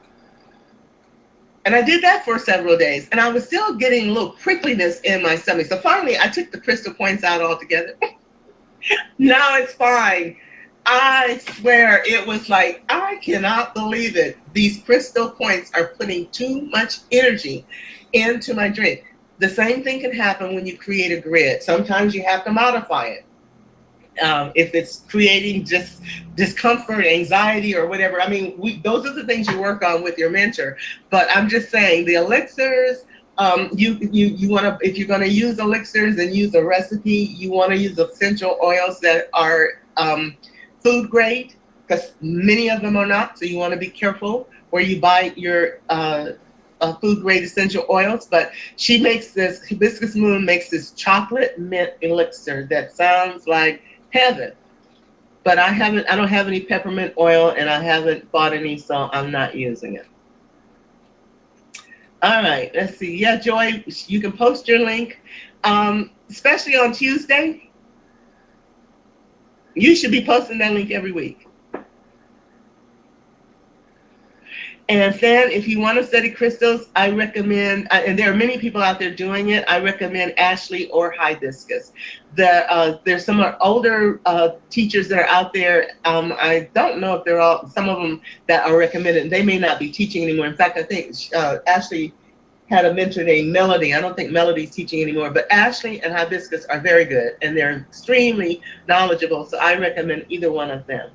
And I did that for several days, and I was still getting a little prickliness in my stomach. So finally, I took the crystal points out altogether. Now it's fine. I swear it was like, I cannot believe it. These crystal points are putting too much energy into my drink. The same thing can happen when you create a grid. Sometimes you have to modify it. If it's creating just discomfort, anxiety, or whatever. I mean, those are the things you work on with your mentor. But I'm just saying, the elixirs, you want to, if you're going to use elixirs and use a recipe, you want to use essential oils that are food grade, because many of them are not, so you want to be careful where you buy your food grade essential oils. But she makes this, Hibiscus Moon makes this chocolate mint elixir that sounds like heaven. But I don't have any peppermint oil, and I haven't bought any, so I'm not using it. All right, let's see. Yeah, Joy, you can post your link, especially on Tuesday. You should be posting that link every week. And then if you want to study crystals, I recommend, and there are many people out there doing it, I recommend Ashley or Hibiscus. There's some older teachers that are out there. I don't know if they're all, some of them that are recommended, they may not be teaching anymore. In fact, I think Ashley had a mentor named Melody. I don't think Melody's teaching anymore, but Ashley and Hibiscus are very good, and they're extremely knowledgeable, so I recommend either one of them.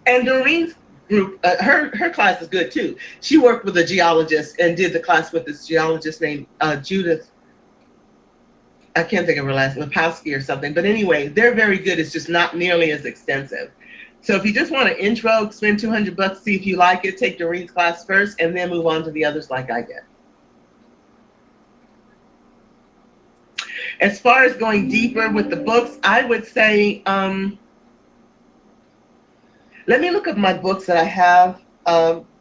And Doreen's group, her class is good too. She worked with a geologist and did the class with this geologist named Judith. I can't think of her last name, Lepowski or something, but anyway, they're very good. It's just not nearly as extensive. So if you just want an intro, spend $200, see if you like it, take Doreen's class first, and then move on to the others like I did. As far as going deeper with the books, I would say, let me look at my books that I have,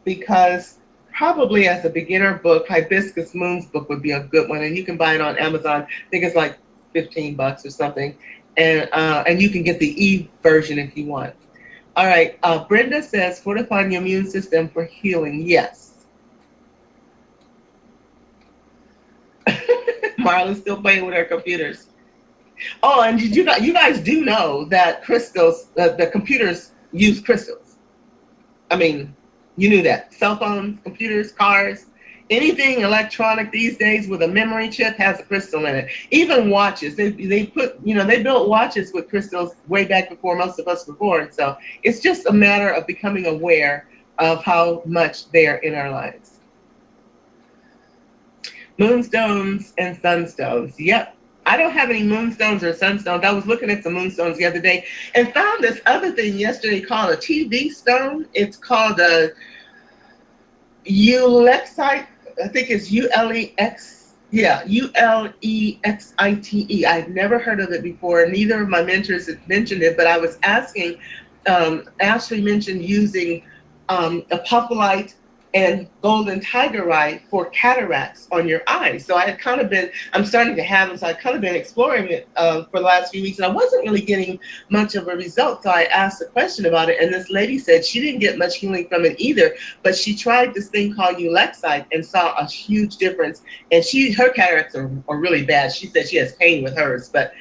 because probably as a beginner book, Hibiscus Moon's book would be a good one, and you can buy it on Amazon. I think it's like $15 or something, and you can get the e-version if you want. All right. Brenda says fortifying your immune system for healing. Yes. Marla's still playing with her computers. Oh, and did you guys do know that crystals, the computers use crystals? I mean, you knew that. Cell phones, computers, cars, anything electronic these days with a memory chip has a crystal in it. Even watches, they put, they built watches with crystals way back before most of us were born. So it's just a matter of becoming aware of how much they are in our lives. Moonstones and sunstones. Yep. I don't have any moonstones or sunstones. I was looking at some moonstones the other day and found this other thing yesterday called a TV stone. It's called a Ulexite. I think it's Ulex. Yeah, Ulexite. I've never heard of it before. Neither of my mentors had mentioned it, but I was asking. Ashley mentioned using apophyllite and golden tigerite for cataracts on your eyes. So I had kind of been, I'm starting to have them, so I kind of been exploring it for the last few weeks, and I wasn't really getting much of a result. So I asked a question about it, and this lady said she didn't get much healing from it either, but she tried this thing called Ulexite and saw a huge difference. And her cataracts are really bad. She said she has pain with hers, but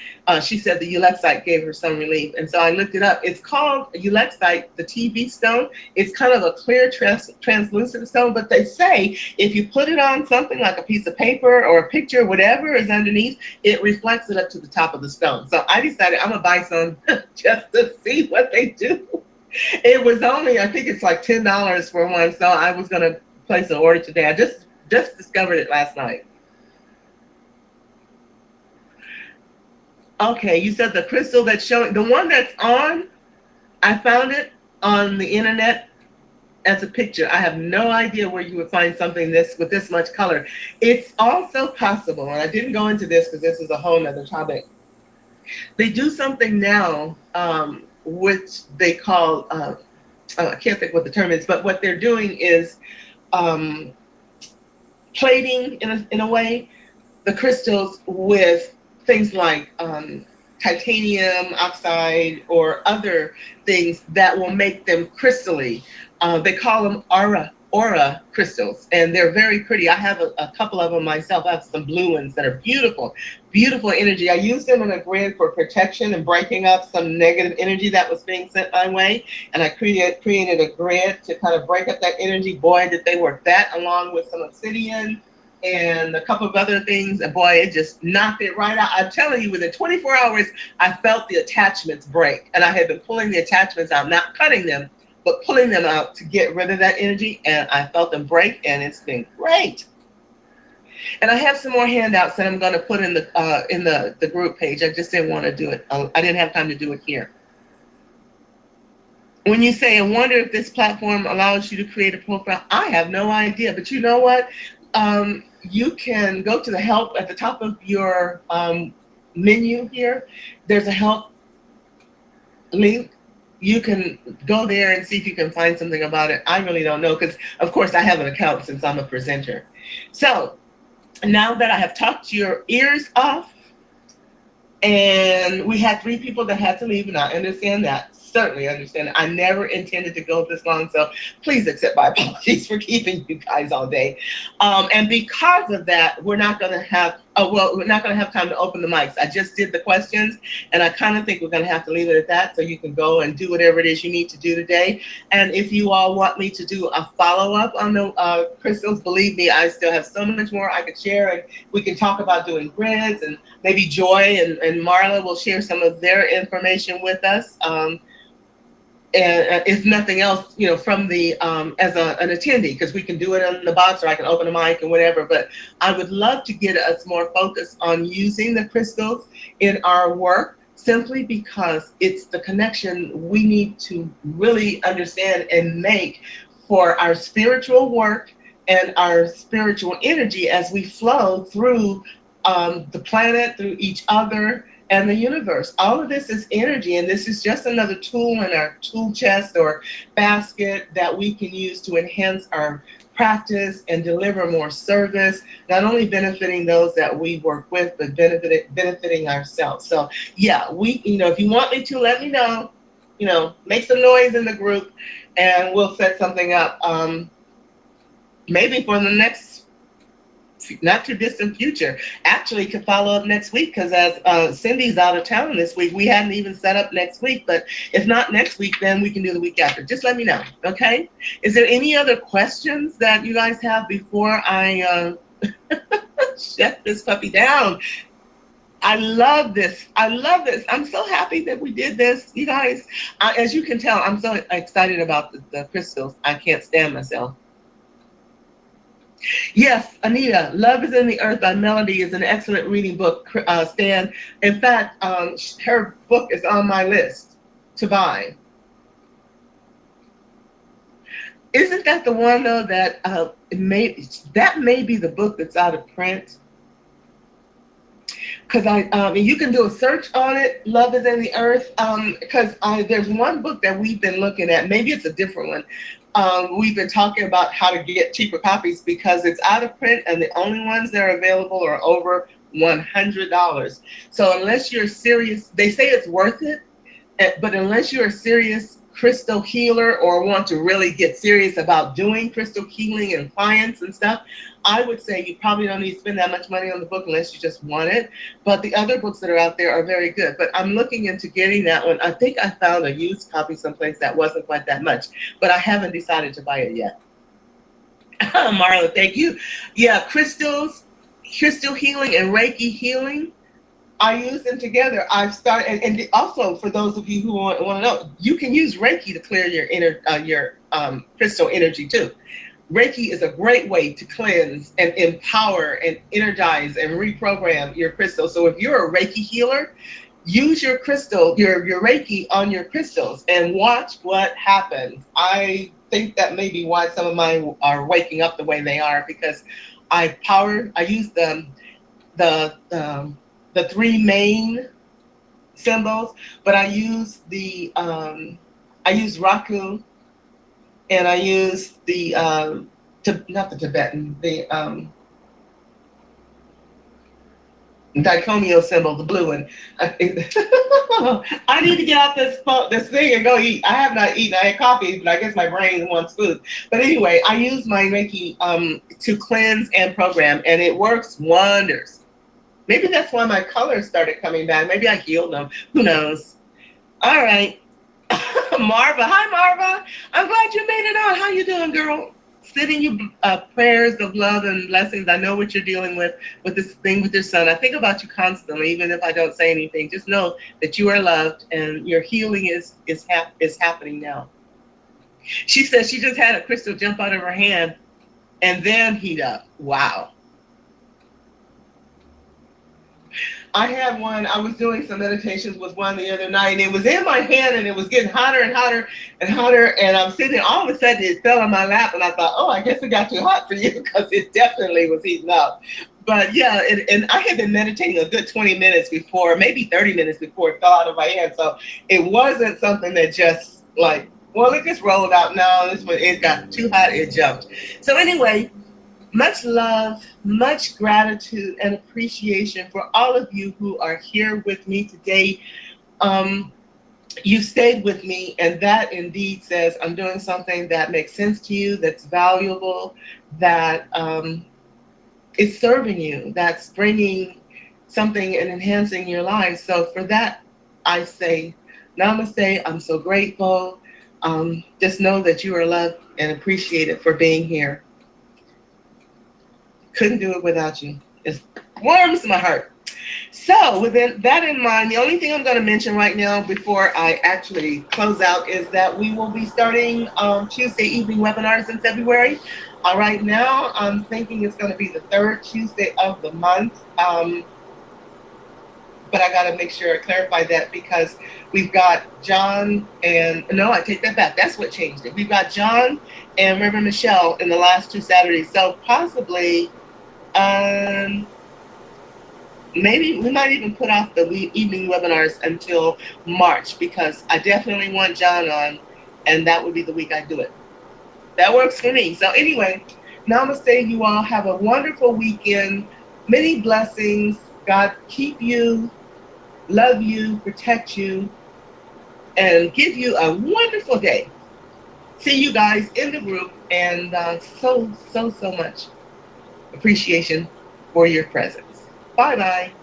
she said the Ulexite gave her some relief. And so I looked it up. It's called Ulexite, the TV stone. It's kind of a clear translucent stone, but they say if you put it on something like a piece of paper or a picture, whatever is underneath, it reflects it up to the top of the stone. So I decided I'm gonna buy some just to see what they do. It was only, I think it's like $10 for one, so I was gonna place an order today. I just discovered it last night. Okay, you said the crystal that's showing, the one that's on, I found it on the internet as a picture. I have no idea where you would find something this with this much color. It's also possible, and I didn't go into this because this is a whole nother topic. They do something now, which they call, I can't think what the term is, but what they're doing is um, plating in a way the crystals with things like titanium oxide or other things that will make them crystally. They call them aura crystals, and they're very pretty. I have a couple of them myself. I have some blue ones that are beautiful, beautiful energy. I use them in a grid for protection and breaking up some negative energy that was being sent my way. And I created a grid to kind of break up that energy. Boy, did they work that, along with some obsidian and a couple of other things, and boy, it just knocked it right out. I'm telling you, within 24 hours, I felt the attachments break, and I had been pulling the attachments out, not cutting them, but pulling them out to get rid of that energy, and I felt them break, and it's been great. And I have some more handouts that I'm going to put in the group page. I just didn't want to do it. I didn't have time to do it here. When you say, I wonder if this platform allows you to create a profile, I have no idea. But you know what? You can go to the help at the top of your menu here. There's a help link. You can go there and see if you can find something about it. I really don't know because, of course, I have an account since I'm a presenter. So now that I have talked your ears off, and we had 3 people that had to leave, and I understand that. Certainly understand it. I never intended to go this long, so please accept my apologies for keeping you guys all day. And because of that, we're not going to have time to open the mics. I just did the questions, and I kind of think we're going to have to leave it at that, so you can go and do whatever it is you need to do today. And if you all want me to do a follow-up on the crystals, believe me, I still have so much more I could share, and we can talk about doing grids, and maybe Joy and Marla will share some of their information with us. And if nothing else, from the as an attendee, because we can do it in the box, or I can open a mic and whatever. But I would love to get us more focused on using the crystals in our work, simply because it's the connection we need to really understand and make for our spiritual work and our spiritual energy as we flow through the planet, through each other, and the universe. All of this is energy, and this is just another tool in our tool chest or basket that we can use to enhance our practice and deliver more service, not only benefiting those that we work with, but benefiting ourselves. So yeah, if you want me to, let me know. make some noise in the group, and we'll set something up. Maybe for the next not too distant future. Actually, could follow up next week because as Cindy's out of town this week, we hadn't even set up next week. But if not next week, then we can do the week after. Just let me know, okay? Is there any other questions that you guys have before I shut this puppy down? I love this. I love this. I'm so happy that we did this, you guys. As you can tell, I'm so excited about the crystals. I can't stand myself. Yes, Anita, Love is in the Earth by Melody is an excellent reading book, Stan. In fact, her book is on my list to buy. Isn't that the one, though, that that may be the book that's out of print? Because you can do a search on it, Love is in the Earth, because there's one book that we've been looking at. Maybe it's a different one. We've been talking about how to get cheaper copies because it's out of print and the only ones that are available are over $100. So unless you're serious, they say it's worth it, but unless you're a serious crystal healer or want to really get serious about doing crystal healing and clients and stuff, I would say you probably don't need to spend that much money on the book unless you just want it. But the other books that are out there are very good. But I'm looking into getting that one. I think I found a used copy someplace that wasn't quite that much, but I haven't decided to buy it yet. Marla, thank you. Yeah, crystal healing and Reiki healing, I use them together. I've started, and also for those of you who want to know, you can use Reiki to clear your crystal energy too. Reiki is a great way to cleanse and empower and energize and reprogram your crystal. So if you're a Reiki healer, use your crystal, your Reiki on your crystals and watch what happens. I think that may be why some of mine are waking up the way they are, because I use the three main symbols, but I use I use Raku, and I use the not the Tibetan, the Dichomio symbol, the blue one. I need to get off this thing and go eat. I have not eaten. I had coffee, but I guess my brain wants food. But anyway, I use my Reiki to cleanse and program, and it works wonders. Maybe that's why my colors started coming back. Maybe I healed them. Who knows? All right. Marva. Hi, Marva. I'm glad you made it on. How you doing, girl? Sending you prayers of love and blessings. I know what you're dealing with this thing with your son. I think about you constantly, even if I don't say anything. Just know that you are loved and your healing is happening now. She says she just had a crystal jump out of her hand and then heat up. Wow. I had one, I was doing some meditations with one the other night, and it was in my hand, and it was getting hotter and hotter and hotter, and I'm sitting there, all of a sudden it fell on my lap, and I thought, oh, I guess it got too hot for you, because it definitely was heating up. But yeah, and I had been meditating a good 20 minutes before, maybe 30 minutes before it fell out of my hand, so it wasn't something that just it just rolled out. No, it got too hot, it jumped. So anyway, much love, much gratitude and appreciation for all of you who are here with me today. You stayed with me, and that indeed says I'm doing something that makes sense to you, that's valuable, that is serving you, that's bringing something and enhancing your life. So for that, I say namaste. I'm so grateful. Just know that you are loved and appreciated for being here. Couldn't do it without you. It warms my heart. So with that in mind, the only thing I'm going to mention right now before I actually close out is that we will be starting Tuesday evening webinars in February. Right now, I'm thinking it's going to be the third Tuesday of the month. But I got to make sure I clarify that, because we've got John and, no, I take that back. That's what changed it. We've got John and Reverend Michelle in the last two Saturdays. So possibly, maybe we might even put off the evening webinars until March, because I definitely want John on, and that would be the week I do it. That works for me. So anyway, namaste, you all. Have a wonderful weekend. Many blessings. God keep you, love you, protect you, and give you a wonderful day. See you guys in the group, and so much appreciation for your presence. Bye bye.